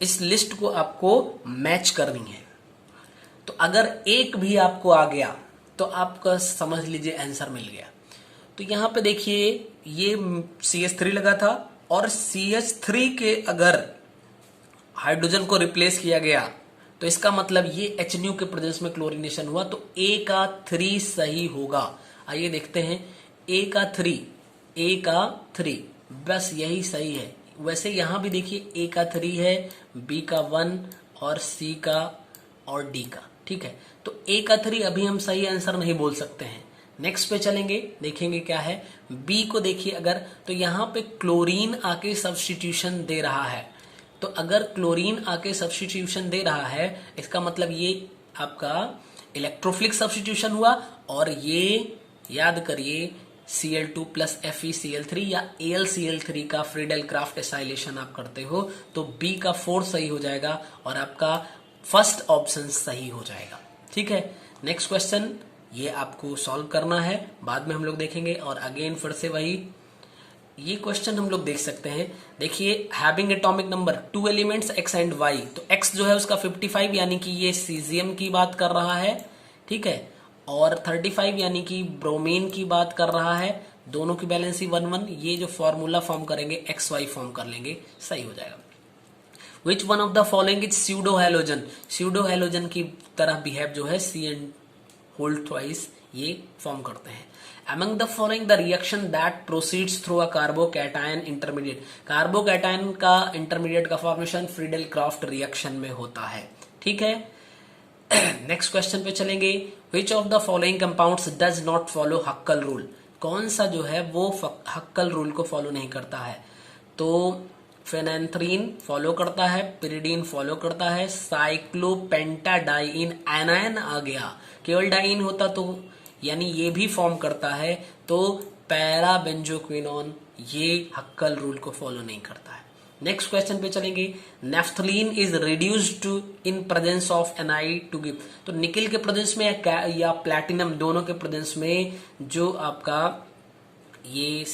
S1: इस लिस्ट को आपको मैच करनी है, तो अगर एक भी आपको आ गया तो आपका समझ लीजिए आंसर मिल गया। तो यहां पे देखिए, ये CH3 लगा था, और CH3 के अगर हाइड्रोजन को रिप्लेस किया गया तो इसका मतलब ये HNU के प्रेजेंस में क्लोरीनेशन हुआ, तो A का 3 सही होगा। आइए देखते हैं, A का 3 बस यही सही है। वैसे यहां भी देखिए, A का 3 है, B का 1 और C का और D का। ठीक है, तो A का 3 अभी हम सही आंसर नहीं बोल सकते हैं, नेक्स्ट पे चलेंगे, देखेंगे क्या है। बी को देखिए अगर, तो यहाँ पे क्लोरीन आके सब्स्टिट्यूशन दे रहा है। तो अगर क्लोरीन आके सब्स्टिट्यूशन दे रहा है, इसका मतलब ये आपका इलेक्ट्रोफिलिक सब्स्टिट्यूशन हुआ, और ये याद करिए Cl2 प्लस FeCl3 या AlCl3 का फ्रीडेल क्राफ्ट एसाइलेशन आप करते हो, तो बी का 4 सही हो जाएगा और आपका फर्स्ट ऑप्शन सही हो जाएगा। ठीक है, नेक्स्ट क्वेश्चन ये आपको सॉल्व करना है, बाद में हम लोग देखेंगे। और अगेन फिर से वही ये क्वेश्चन हम लोग देख सकते हैं। देखिए, having atomic number 2 elements x and y, तो x जो है उसका 55 यानी कि ये सीजियम की बात कर रहा है। ठीक है, और 35 यानी कि ब्रोमीन की बात कर रहा है। दोनों की बैलेंसी 1-1। ये जो फॉर्मूला फॉर्म करेंगे XY फॉर्म कर लेंगे, सही हो जाएगा। विच one of the following is pseudo halogen, pseudo halogen की तरह बिहेव जो है C एंड होल्ड ट्वाइस ये फॉर्म करते हैं। Among the following the reaction that proceeds through a carbocation intermediate, carbocation का इंटरमीडिएट का फॉर्मेशन फ्रीडेल क्राफ्ट रिएक्शन में होता है। ठीक है, नेक्स्ट क्वेश्चन पे चलेंगे। Which of the following compounds does not follow हक्कल rule, कौन सा जो है वो हक्कल रूल को फॉलो नहीं करता है? तो फेनेंथ्रीन फॉलो करता है, पिरिडीन फॉलो करता है, साइक्लोपेंटाडाइन एनायन आ गया, केवल डाइन होता तो यानी ये भी फॉर्म करता है, तो पैराबेंजोक्विनोन ये हक्कल रूल को फॉलो नहीं करता है। नेक्स्ट क्वेश्चन पे चलेंगे। Naphthalene is reduced to in presence of NI to give, तो निकिल के प्रेजेंस में या प्लैटिनम दोनों के प्रेजेंस में जो आपका ये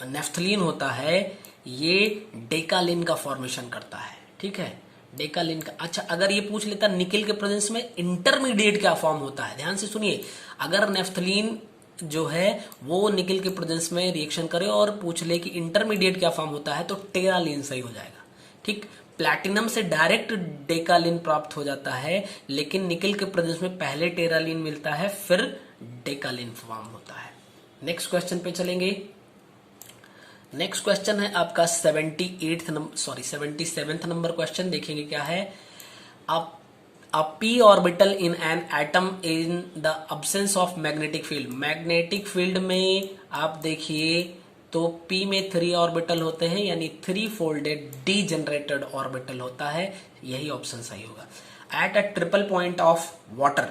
S1: नेफ्थलीन होता है ये डेकालिन का फॉर्मेशन करता है। ठीक है, डेकालिन का। अच्छा, अगर ये पूछ लेता निकिल के प्रेजेंस में इंटरमीडिएट क्या फॉर्म होता है, ध्यान से सुनिए। अगर नेफ्थलीन जो है वो निकिल के प्रेजेंस में रिएक्शन करे और पूछ ले कि इंटरमीडिएट क्या फॉर्म होता है, तो टेरालिन सही हो जाएगा। ठीक, प्लैटिनम से डायरेक्ट डेकालिन प्राप्त हो जाता है, लेकिन निकिल के प्रेजेंस में पहले टेरालिन मिलता है फिर डेकालिन फॉर्म होता है। नेक्स्ट क्वेश्चन पे चलेंगे। नेक्स्ट क्वेश्चन है आपका 77th नंबर क्वेश्चन, देखेंगे क्या है। A p orbital in an atom in the absence of magnetic field, magnetic field में आप देखिए तो p में 3 ऑर्बिटल होते हैं, यानी 3 फोल्डेड डीजेनरेटेड ऑर्बिटल होता है, यही ऑप्शन सही होगा। At a triple point of water,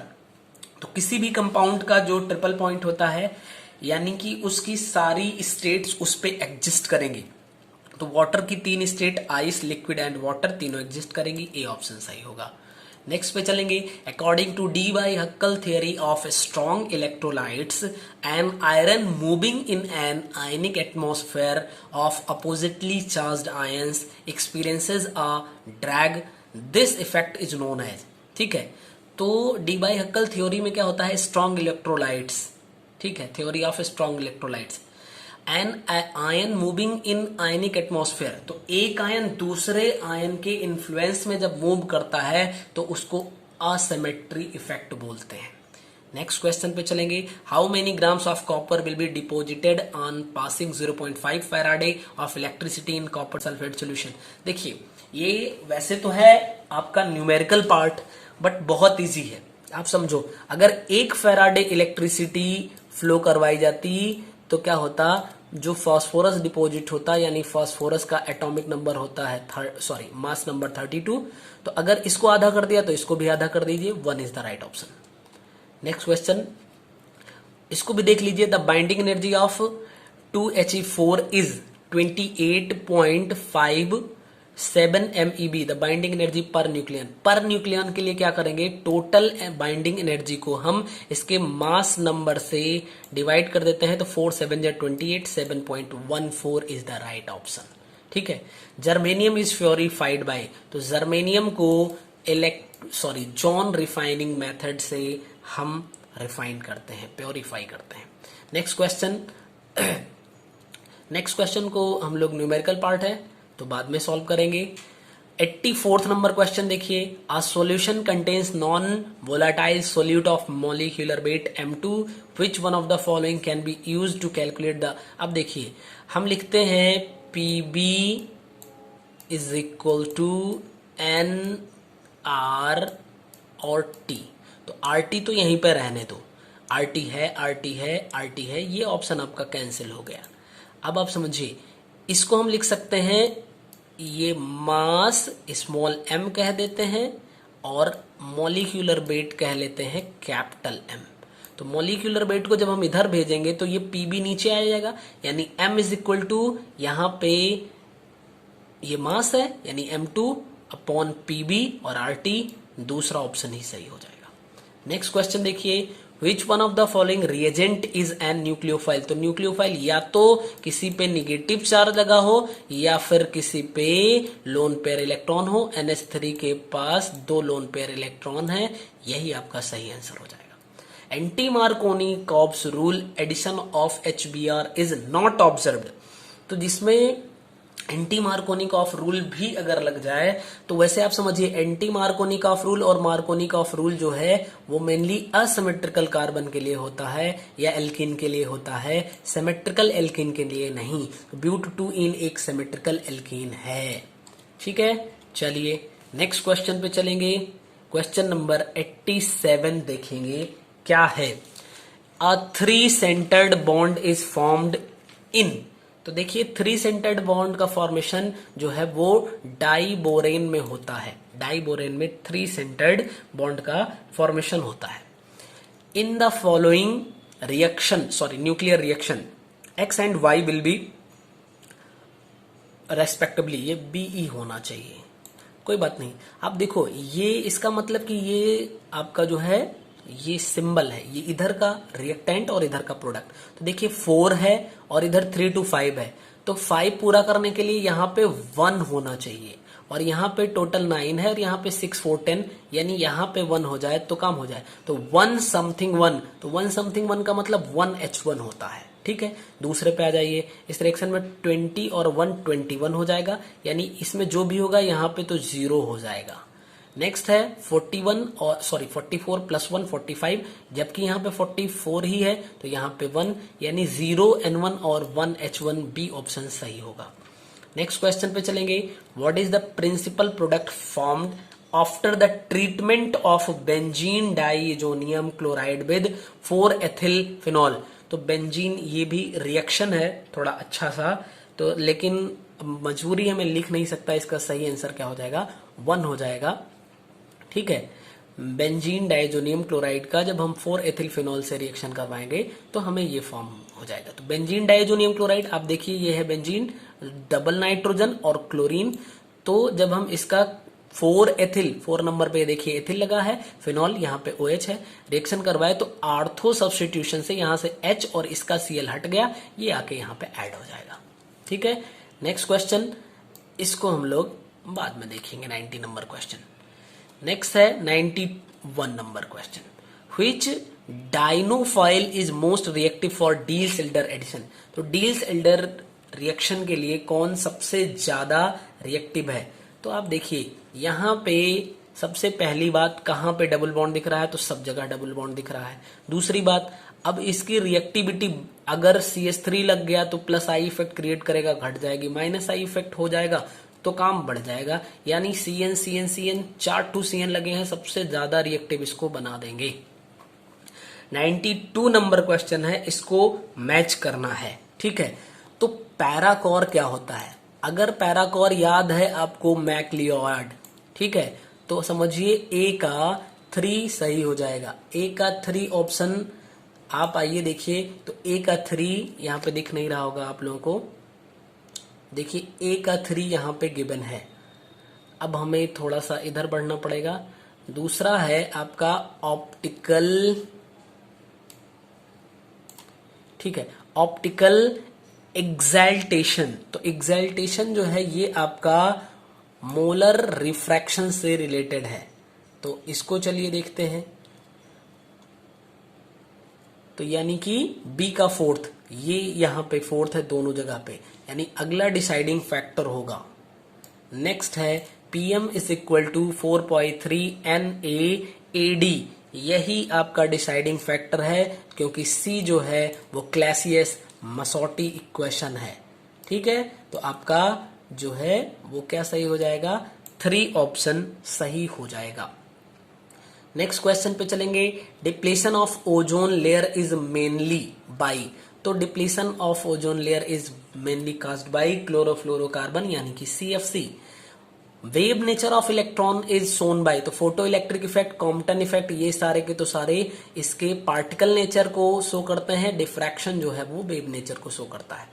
S1: तो किसी भी कंपाउंड का जो ट्रिपल पॉइंट होता है यानी कि उसकी सारी स्टेट्स उस पे एग्जिस्ट करेंगे। तो वाटर की 3 state, ice, liquid and water, तीनों एग्जिस्ट करेंगी, ए ऑप्शन सही होगा। नेक्स्ट पे चलेंगे। According to Debye Huckel theory of strong electrolytes, an iron moving in an ionic atmosphere of oppositely charged ions experiences a drag, this effect is known as. ठीक है, तो D by हक्कल theory में क्या होता है, strong electrolytes. ठीक है, theory of strong electrolytes, an ion moving in ionic atmosphere, तो एक आयन दूसरे आयन के इन्फ्लुएंस में जब मूव करता है तो उसको असिमेट्री इफेक्ट बोलते हैं। नेक्स्ट क्वेश्चन पे चलेंगे। How many grams of copper will be deposited on passing 0.5 Faraday of electricity in copper sulphate solution. देखिए, ये वैसे तो है आपका न्यूमेरिकल पार्ट, बट बहुत इजी है। आप समझो, अगर 1 फैराडे इलेक्ट्रिसिटी फ्लो करवाई जाती तो क्या होता, जो फास्फोरस डिपॉजिट होता यानी फास्फोरस का एटॉमिक नंबर होता है मास नंबर 32, तो अगर इसको आधा कर दिया तो इसको भी आधा कर दीजिए, 1 is the right option. Next question, इसको भी देख लीजिए। The binding energy of 2He4 is 28.57 MeV, the binding energy per nucleon. Per nucleon के लिए क्या करेंगे, टोटल बाइंडिंग एनर्जी को हम इसके मास नंबर से डिवाइड कर देते हैं, तो 4 7 28, 7.14 इज द राइट ऑप्शन। ठीक है, जर्मेनियम इज प्योरिफाइड बाय, तो जर्मेनियम को जॉन रिफाइनिंग मेथड से हम रिफाइन करते हैं, प्योरीफाई करते हैं। नेक्स्ट क्वेश्चन को हम लोग न्यूमेरिकल पार्ट है तो बाद में सॉल्व करेंगे। 84th नंबर क्वेश्चन देखिए। A solution contains non volatile solute of molecular weight M2, which one of the following can be used to calculate the. अब देखिए, हम लिखते हैं PB is equal to NR और T, तो RT तो यहीं पे रहने दो।
S2: आरटी है, आरटी है, आरटी है, ये ऑप्शन आपका कैंसिल हो गया। अब आप समझिए, इसको हम लिख सकते हैं, ये मास स्मॉल m कह देते हैं और मॉलिक्यूलर वेट कह लेते हैं कैपिटल M। तो मॉलिक्यूलर वेट को जब हम इधर भेजेंगे तो ये पीबी नीचे आ जाएगा, यानी m इज इक्वल टू, यहाँ पे ये मास है यानी m2 अपॉन पीबी और आरटी, दूसरा ऑप्शन ही सही हो जाएगा। नेक्स्ट क्वेश्चन देखिए, विच one of the following reagent is an nucleophile. तो न्यूक्लियोफाइल या तो किसी पे निगेटिव चार्ज लगा हो या फिर किसी पे लोन पेयर इलेक्ट्रॉन हो। NH3 के पास 2 लोन पेयर इलेक्ट्रॉन है, यही आपका सही आंसर हो जाएगा। Anti Markovnikov's rule addition of HBr is not observed. तो जिसमें एंटी मार्कोनिकॉफ रूल भी अगर लग जाए तो वैसे आप समझिए, एंटी मार्कोनिकॉफ रूल और मार्कोनिकॉफ रूल जो है वो मेनली असिमेट्रिकल कार्बन के लिए होता है या एल्कीन के लिए होता है, सिमेट्रिकल एल्कीन के लिए नहीं। ब्यूट 2इन एक सिमेट्रिकल एल्कीन है। ठीक है, चलिए नेक्स्ट क्वेश्चन पे चलेंगे। क्वेश्चन नंबर 87 देखेंगे क्या है। अ 3 centred bond is formed in. तो देखिए 3 सेंटर्ड बॉन्ड का फॉर्मेशन जो है वो डाइबोरेन में होता है। डाइबोरेन में 3 सेंटर्ड बॉन्ड का फॉर्मेशन होता है। In the following reaction, nuclear reaction, X and Y will be respectively, ये बीई होना चाहिए, कोई बात नहीं। आप देखो, ये इसका मतलब कि ये आपका जो है ये सिंबल है, ये इधर का रिएक्टेंट और इधर का प्रोडक्ट। तो देखिए 4 है और इधर 3 to 5 है, तो 5 पूरा करने के लिए यहाँ पे 1 होना चाहिए और यहाँ पे टोटल 9 है और यहाँ पे 6 4 10, यानी यहाँ पे 1 हो जाए तो काम हो जाए। तो 1 समथिंग 1, तो 1 समथिंग 1 का मतलब 1H1 होता है। ठीक है, दूसरे पे आ जाइए। इस रिएक्शन में 20 और 1 21 हो जाएगा, यानी इसमें जो भी होगा यहाँ पे तो 0 हो जाएगा। नेक्स्ट है 44 प्लस 1 45, जबकि यहाँ पे 44 ही है तो यहाँ पे 1, यानी 0N1 और 1H1 बी ऑप्शन सही होगा। नेक्स्ट क्वेश्चन पे चलेंगे। What is the principal product formed after the treatment of benzene diazonium chloride with 4 ethyl phenol. तो बेंजीन ये भी रिएक्शन है थोड़ा अच्छा सा, तो लेकिन मजबूरी है मैं लिख नहीं सकता, इसका सही आंसर क्या हो जाएगा, 1 हो जाएगा। ठीक है, बेंजीन डाइजोनियम क्लोराइड का जब हम 4 एथिल फिनॉल से रिएक्शन करवाएंगे तो हमें ये फॉर्म हो जाएगा। तो बेंजीन डाइजोनियम क्लोराइड, आप देखिए ये है बेंजीन, डबल नाइट्रोजन और क्लोरीन। तो जब हम इसका 4 एथिल, 4 नंबर पे देखिए एथिल लगा है, फिनॉल यहाँ पे OH है, रिएक्शन करवाए तो आर्थो सब्स्टिट्यूशन से यहाँ से H और इसका Cl हट गया, ये आके यहाँ पे ऐड हो जाएगा। ठीक है, नेक्स्ट क्वेश्चन, इसको हम लोग बाद में देखेंगे, 90 नंबर क्वेश्चन। नेक्स्ट है 91 नंबर question. Which dienophile is most reactive for Diels Alder addition. तो डील्स एल्डर रिएक्शन के लिए कौन सबसे ज्यादा रिएक्टिव है। तो आप देखिए यहाँ पे सबसे पहली बात, कहाँ पे डबल बॉन्ड दिख रहा है, तो सब जगह डबल बॉन्ड दिख रहा है। दूसरी बात, अब इसकी रिएक्टिविटी अगर CH3 लग गया तो प्लस आई इफेक्ट क्रिएट करेगा, घट जाएगी, माइनस आई इफेक्ट हो जाएगा तो काम बढ़ जाएगा, यानी CN CN CN 4 to CN लगे हैं, सबसे ज्यादा रिएक्टिव इसको बना देंगे। 92 नंबर क्वेश्चन है, इसको मैच करना है। ठीक है, तो पैराकोर क्या होता है। अगर पैराकोर याद है आपको मैक्लियोड, ठीक है, तो समझिए A का 3 सही हो जाएगा। A का 3 ऑप्शन आप आइए देखिए, तो A का 3 यहाँ पे दिख नहीं रहा होगा आप लोगों को, देखिए A का 3 यहाँ पे गिवन है। अब हमें थोड़ा सा इधर बढ़ना पड़ेगा। दूसरा है आपका ऑप्टिकल, ठीक है, ऑप्टिकल एक्साल्टेशन। तो एक्साल्टेशन जो है ये आपका मोलर रिफ्रैक्शन से रिलेटेड है, तो इसको चलिए देखते हैं। तो यानी कि B का 4th, ये यहाँ पे 4th है दोनों जगह पे, यानी अगला डिसाइडिंग फैक्टर होगा। नेक्स्ट है PM is equal to 4.3 NaAd, यही आपका डिसाइडिंग फैक्टर है, क्योंकि C जो है वो क्लैसियस मसोटी इक्वेशन है। ठीक है, तो आपका जो है वो क्या सही हो जाएगा, 3 ऑप्शन सही हो जाएगा। नेक्स्ट क्वेश्चन पे चलेंगे, depletion of ozone layer is mainly by, तो depletion of ozone layer is mainly caused by chlorofluorocarbon यानी कि CFC। Wave nature of electron is shown by, तो photoelectric effect, Compton effect, ये सारे के तो सारे इसके पार्टिकल नेचर को शो करते हैं, डिफ्रैक्शन जो है वो वेव नेचर को शो करता है।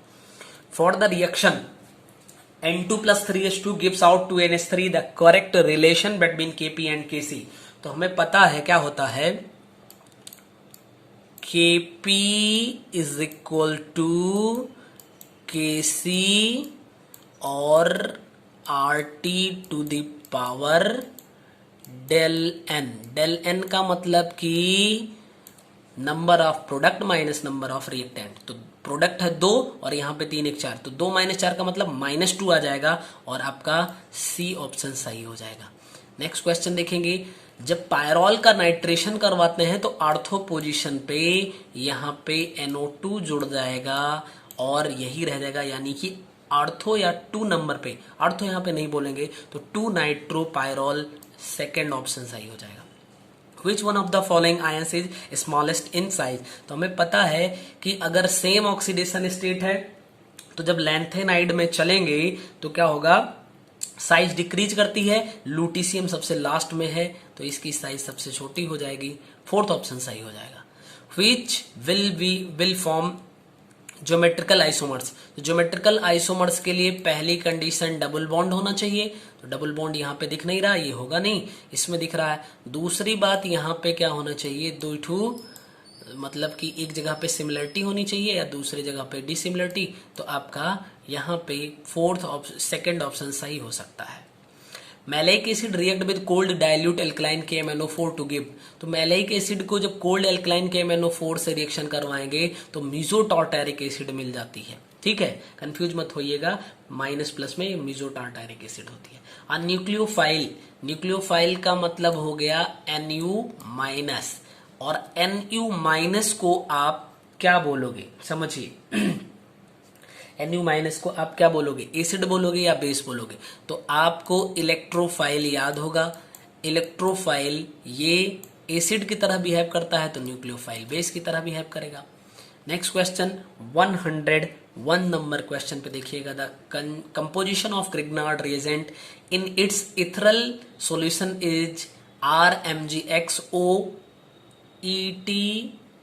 S2: For the reaction N2+3H2 gives out 2NH3, the correct relation between Kp and Kc, तो हमें पता है क्या होता है, Kp is equal to Kc और RT to the power del N. Del N का मतलब कि number of product minus number of reactant, तो प्रोडक्ट है 2 और यहाँ पे 3 1 4, तो 2 - 4 का मतलब -2 आ जाएगा और आपका सी ऑप्शन सही हो जाएगा। नेक्स्ट क्वेश्चन देखेंगे, जब पायरॉल का नाइट्रेशन करवाते हैं तो आर्थो पोजीशन पे यहाँ पे NO2 जुड़ जाएगा और यही रह जाएगा, यानी कि आर्थो या 2 नंबर पे, आर्थो यहाँ पे नहीं बोलेंगे तो 2 नाइट्रो पायरॉल, सेकेंड ऑप्शन सही हो जाएगा। Which one of the following ions is smallest in size, तो हमें पता है कि अगर सेम ऑक्सीडेशन स्टेट है तो जब लैंथेनाइड में चलेंगे तो क्या होगा, साइज डिक्रीज करती है, लूटिशियम सबसे लास्ट में है तो इसकी साइज सबसे छोटी हो जाएगी, फोर्थ ऑप्शन सही हो जाएगा। Which will form geometrical isomers, तो ज्योमेट्रिकल आइसोमर्स के लिए पहली कंडीशन डबल बॉन्ड होना चाहिए, तो डबल बॉन्ड यहाँ पे दिख नहीं रहा, ये होगा नहीं, इसमें दिख रहा है। दूसरी बात यहाँ पे क्या होना चाहिए, 2 ठू, मतलब कि एक जगह पे सिमिलरिटी होनी चाहिए या दूसरी जगह पे डिसिमिलरिटी, तो आपका यहाँ पे सेकेंड ऑप्शन सही हो सकता है। Maleic acid react with cold dilute alkaline KMnO4 to give, तो मैलाइक एसिड को जब कोल्ड एल्कलाइन KMnO4 से रिएक्शन करवाएंगे तो मीजोटार्टरिक एसिड मिल जाती है, ठीक है, कंफ्यूज मत होइएगा, माइनस प्लस में मीजोटार्टरिक एसिड होती है। और न्यूक्लियोफाइल, न्यूक्लियोफाइल का मतलब हो गया Nu-, और Nu- को आप क्या बोलोगे, समझिए Nu- को आप क्या बोलोगे, एसिड बोलोगे या बेस बोलोगे, तो आपको इलेक्ट्रोफाइल याद होगा। इलेक्ट्रोफाइल ये एसिड की तरह बिहेव करता है तो न्यूक्लियोफाइल बेस की तरह बिहेव करेगा। नेक्स्ट क्वेश्चन 101 नंबर क्वेश्चन पे देखिएगा, the composition of Grignard reagent in its ethereal solution is RMgXOET,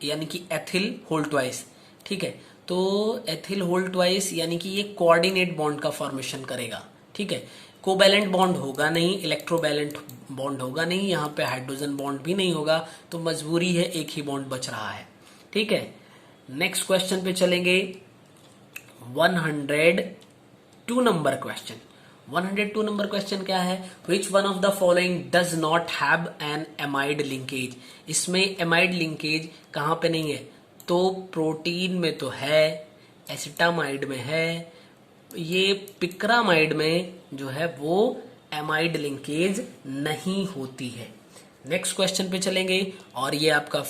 S2: यानी कि एथिल होल ट्वाइस, ठीक है, तो एथिल होल ट्वाइस यानी कि ये कोऑर्डिनेट बॉन्ड का फॉर्मेशन करेगा, ठीक है, कोवैलेंट बॉन्ड होगा नहीं, इलेक्ट्रोवैलेंट बॉन्ड होगा नहीं, यहाँ पे हाइड्रोजन बॉन्ड भी नहीं होगा, तो मजबूरी है एक ही बॉन्ड बच रहा है, ठीक है। नेक्स्ट क्वेश्चन पे चलेंगे, 102 नंबर क्वेश्चन। 102 नंबर क्वेश्चन क्या है, विच one of the following does not have an amide linkage, इसमें एमाइड लिंकेज कहाँ पे नहीं है, तो प्रोटीन में तो है, एसिटामाइड में है, ये पिक्रामाइड में जो है वो एमाइड लिंकेज नहीं होती है। नेक्स्ट क्वेश्चन पे चलेंगे और ये आपका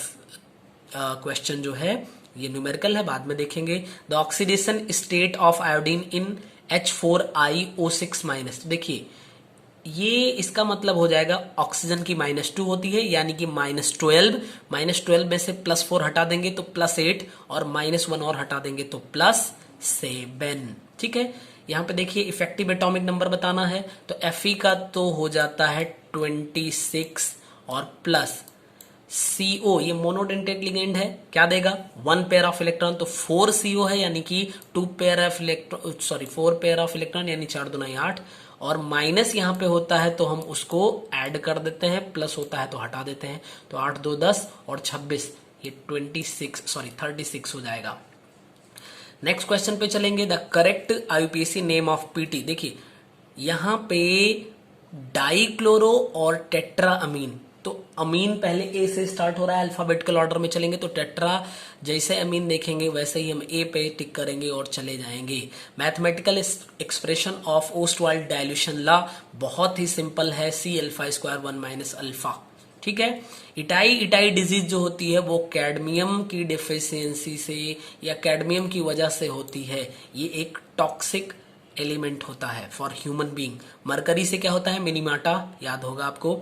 S2: क्वेश्चन जो है ये न्यूमेरिकल है, बाद में देखेंगे। The oxidation state of iodine in H4iO6-, तो देखिए ये इसका मतलब हो जाएगा ऑक्सीजन की -2 होती है, यानी कि -12 में से +4 हटा देंगे तो +8 और -1 और हटा देंगे तो +7, ठीक है। यहाँ पे देखिए इफेक्टिव एटॉमिक नंबर बताना है, तो Fe का तो हो जाता है 26 और प्लस CO, ये मोनोडेंटेट लिगेंड है, क्या देगा 1 पेयर ऑफ इलेक्ट्रॉन, तो 4 CO है, यानी कि 4 पेयर ऑफ इलेक्ट्रॉन यानी 4 दूना 8, और माइनस यहाँ पे होता है तो हम उसको ऐड कर देते हैं, प्लस होता है तो हटा देते हैं, तो 8 2 10 और 26 ये 36 हो जाएगा। नेक्स्ट क्वेश्चन पे चलेंगे, the correct IUPAC name of PT, देखिए यहाँ पे डाइक्लोरो और टेट्रा अमीन, तो अमीन पहले ए से स्टार्ट हो रहा है, अल्फाबेटिकल ऑर्डर में चलेंगे तो टेट्रा, जैसे अमीन देखेंगे वैसे ही हम ए पे टिक करेंगे और चले जाएंगे। Mathematical expression of Ostwald dilution law बहुत ही सिंपल है, C⁴ 1 - अल्फा, ठीक है। इटाई डिजीज जो होती है वो कैडमियम की डिफिशियंसी से या कैडमियम की वजह से होती है, ये एक टॉक्सिक एलिमेंट होता है फॉर ह्यूमन बीइंग। मरकरी से क्या होता है, मिनीमाटा, याद होगा आपको।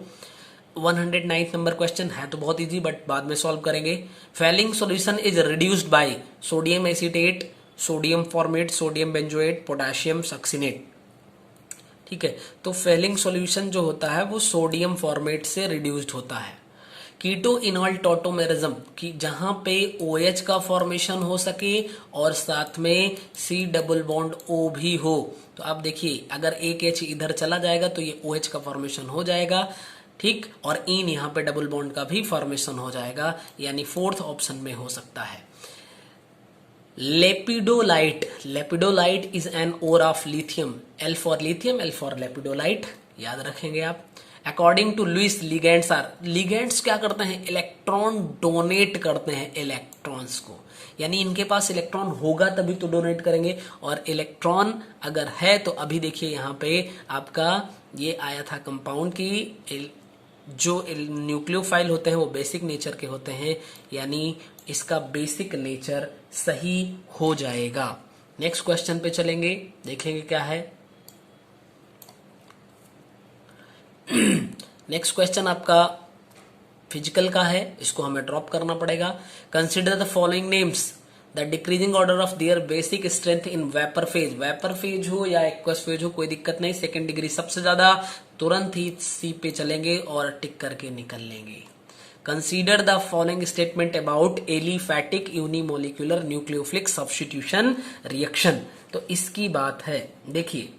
S2: 109 नंबर क्वेश्चन है तो बहुत इजी, बट बाद में सॉल्व करेंगे। Fehling solution is reduced by sodium acetate, sodium formate, sodium benzoate, potassium succinate. ठीक है, तो फेलिंग सॉल्यूशन जो होता है वो सोडियम फॉर्मेट से रिड्यूस्ड होता है। कीटो इनॉल टॉटोमेरिज्म की जहां पे OH का फॉर्मेशन हो सके और साथ में C डबल बॉन्ड O भी हो, तो आप देखिए अगर एक H इधर चला जाएगा तो ये OH का फॉर्मेशन हो जाएगा, ठीक, और इन यहाँ पे डबल बॉन्ड का भी फॉर्मेशन हो जाएगा, यानी फोर्थ ऑप्शन में हो सकता है। Lepidolite, lepidolite is an ore of lithium, L for lithium, L for lepidolite, याद रखेंगे आप। According to Lewis ligands are, ligands क्या करते हैं, इलेक्ट्रॉन डोनेट करते हैं इलेक्ट्रॉन्स को, यानी इनके पास इलेक्ट्रॉन होगा तभी तो डोनेट करेंगे, और इलेक्ट्रॉन अगर है तो अभी देखिए यहाँ पे आपका ये आया था कंपाउंड की जो न्यूक्लियोफाइल होते हैं वो बेसिक नेचर के होते हैं, यानी इसका बेसिक नेचर सही हो जाएगा। नेक्स्ट क्वेश्चन पे चलेंगे, देखेंगे क्या है। नेक्स्ट क्वेश्चन आपका फिजिकल का है, इसको हमें ड्रॉप करना पड़ेगा। Consider the following names the decreasing order of their basic strength in vapour phase, vapour phase हो या एक्वस फेज हो कोई दिक्कत नहीं, सेकेंड डिग्री सबसे ज्यादा, तुरंत ही सी पे चलेंगे और टिक करके निकल लेंगे। Consider the following statement about aliphatic unimolecular nucleophilic substitution reaction, तो इसकी बात है, देखिए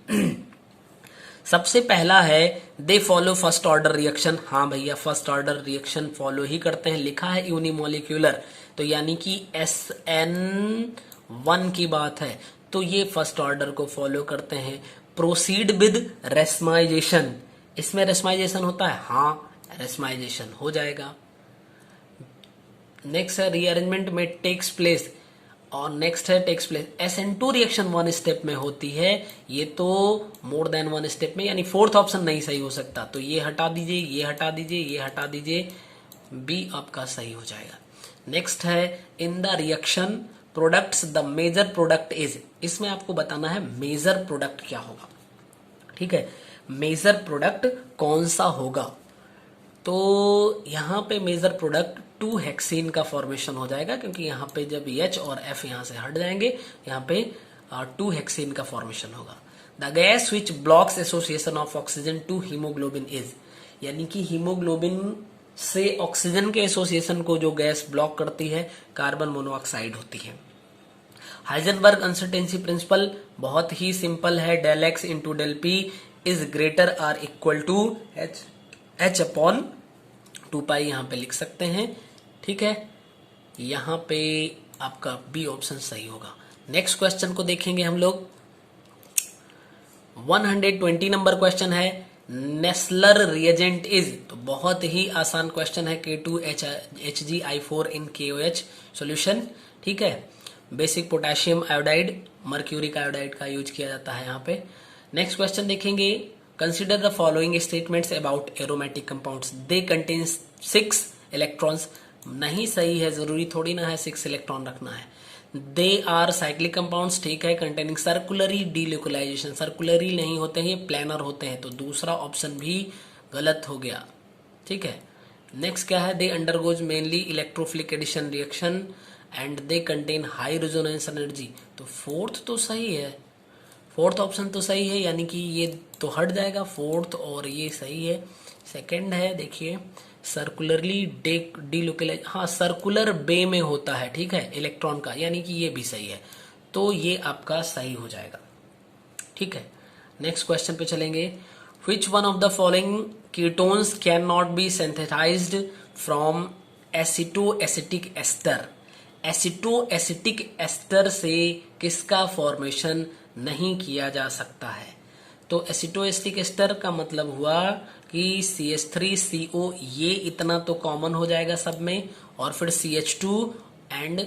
S2: सबसे पहला है they follow first order reaction, हाँ भैया फर्स्ट ऑर्डर रिएक्शन फॉलो ही करते हैं, लिखा है यूनिमोलिकुलर, तो यानी कि SN1 की बात है, तो ये फर्स्ट ऑर्डर को फॉलो करते हैं। प्रोसीड विद रेस्माइजेशन, इसमें रेस्माइजेशन होता है, हाँ रेस्माइजेशन हो जाएगा। नेक्स्ट है रीअरेंजमेंट में टेक्स प्लेस, और नेक्स्ट है takes place, SN2 reaction 1 step में होती है, ये तो मोर देन 1 स्टेप में, यानी फोर्थ ऑप्शन नहीं सही हो सकता, तो ये हटा दीजिए, ये हटा दीजिए, ये हटा दीजिए, बी आपका सही हो जाएगा। नेक्स्ट है in the reaction products the major product is, इसमें आपको बताना है मेजर प्रोडक्ट क्या होगा, ठीक है, मेजर प्रोडक्ट कौन सा होगा, तो यहाँ पे मेजर प्रोडक्ट 2 हेक्सेन का फॉर्मेशन हो जाएगा, क्योंकि यहाँ पे जब H और F यहाँ से हट जाएंगे, यहाँ पे 2 हेक्सेन का फॉर्मेशन होगा। The gas which blocks association of oxygen to haemoglobin is, यानी कि हीमोग्लोबिन से ऑक्सीजन के एसोसिएशन को जो गैस ब्लॉक करती है कार्बन मोनोऑक्साइड होती है। हाइजेनबर्ग अनसर्टेनिटी प्रिंसिपल बहुत ही सिंपल है, del X into del P is greater or equal to H upon 2 pi, यहाँ पे लिख सकते हैं, ठीक है, यहाँ पे आपका बी ऑप्शन सही होगा। नेक्स्ट क्वेश्चन को देखेंगे हम लोग, 120 नंबर क्वेश्चन है, नेस्लर रिएजेंट इज, तो बहुत ही आसान क्वेश्चन है, K2HgI4 इन KOH सॉल्यूशन, ठीक है, basic potassium iodide, mercuric iodide का यूज किया जाता है यहाँ पे। नेक्स्ट क्वेश्चन देखेंगे, consider the following statements about aromatic compounds, they contain 6 electrons, नहीं सही है, जरूरी थोड़ी ना है 6 इलेक्ट्रॉन रखना है। दे आर साइक्लिक कंपाउंड्स, ठीक है, कंटेनिंग सर्कुलरी डीलोकलाइजेशन, सर्कुलरी नहीं होते हैं, ये प्लानर होते हैं, तो दूसरा ऑप्शन भी गलत हो गया, ठीक है। नेक्स्ट क्या है, they undergo mainly electrophilic addition reaction and they contain high resonance energy, तो फोर्थ तो सही है, फोर्थ ऑप्शन तो सही है, यानी कि ये तो हट जाएगा फोर्थ, और ये सही है। सेकंड है, देखिए सर्कुलरली डीलोकलाइज, हाँ सर्कुलर बे में होता है, ठीक है, इलेक्ट्रॉन का, यानी कि ये भी सही है, तो ये आपका सही हो जाएगा, ठीक है। नेक्स्ट क्वेश्चन पे चलेंगे, which one of the following ketones can not be synthesised from acetoacetic ester, acetoacetic ester से किसका फॉर्मेशन नहीं किया जा सकता है, तो एसिटोएसिटिक एस्टर का मतलब हुआ कि CH3CO, ये इतना तो कॉमन हो जाएगा सब में, और फिर CH2 एंड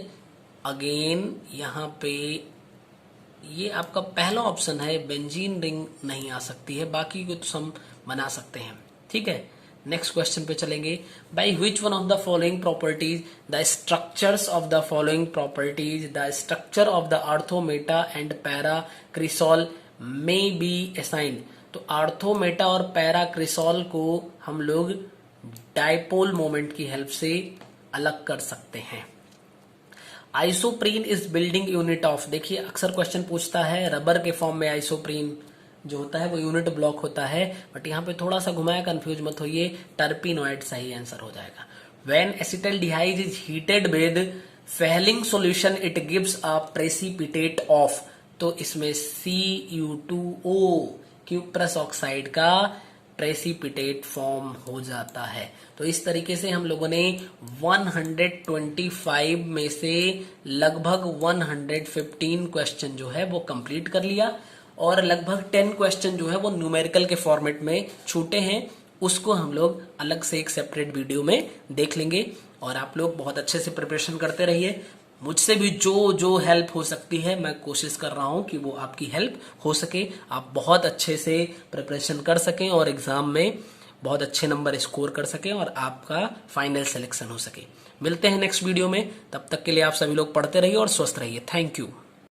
S2: अगेन यहाँ पे ये आपका पहला ऑप्शन है, बेंजीन रिंग नहीं आ सकती है, बाकी को तो हम बना सकते हैं, ठीक है। नेक्स्ट क्वेश्चन पे चलेंगे, by which one of the following properties the structures of the following properties the structure of the ortho meta and para cresol may be assigned, तो आर्थोमेटा और पैरा क्रिसॉल को हम लोग डायपोल मोमेंट की हेल्प से अलग कर सकते हैं। Isoprene is building unit of, देखिए अक्सर क्वेश्चन पूछता है रबर के फॉर्म में आइसोप्रीन जो होता है वो यूनिट ब्लॉक होता है, बट यहाँ पे थोड़ा सा घुमाया, कंफ्यूज मत होइए, टर्पिनोइड सही आंसर हो जाएगा। When acetaldehyde is heated with Fehling solution it gives a precipitate of, तो इसमें Cu2O क्यूप्रस ऑक्साइड का प्रेसिपिटेट फॉर्म हो जाता है। तो इस तरीके से हम लोगों ने 125 में से लगभग 115 क्वेश्चन जो है वो कंप्लीट कर लिया, और लगभग 10 क्वेश्चन जो है वो न्यूमेरिकल के फॉर्मेट में छूटे हैं, उसको हम लोग अलग से एक सेपरेट वीडियो में देख लेंगे। और आप लोग बहुत अच्छे से प्रिपरेशन करते रहिए, मुझसे भी जो जो हेल्प हो सकती है मैं कोशिश कर रहा हूं कि वो आपकी हेल्प हो सके, आप बहुत अच्छे से प्रिपरेशन कर सकें और एग्जाम में बहुत अच्छे नंबर स्कोर कर सकें और आपका फाइनल सिलेक्शन हो सके। मिलते हैं नेक्स्ट वीडियो में, तब तक के लिए आप सभी लोग पढ़ते रहिए और स्वस्थ रहिए। Thank you.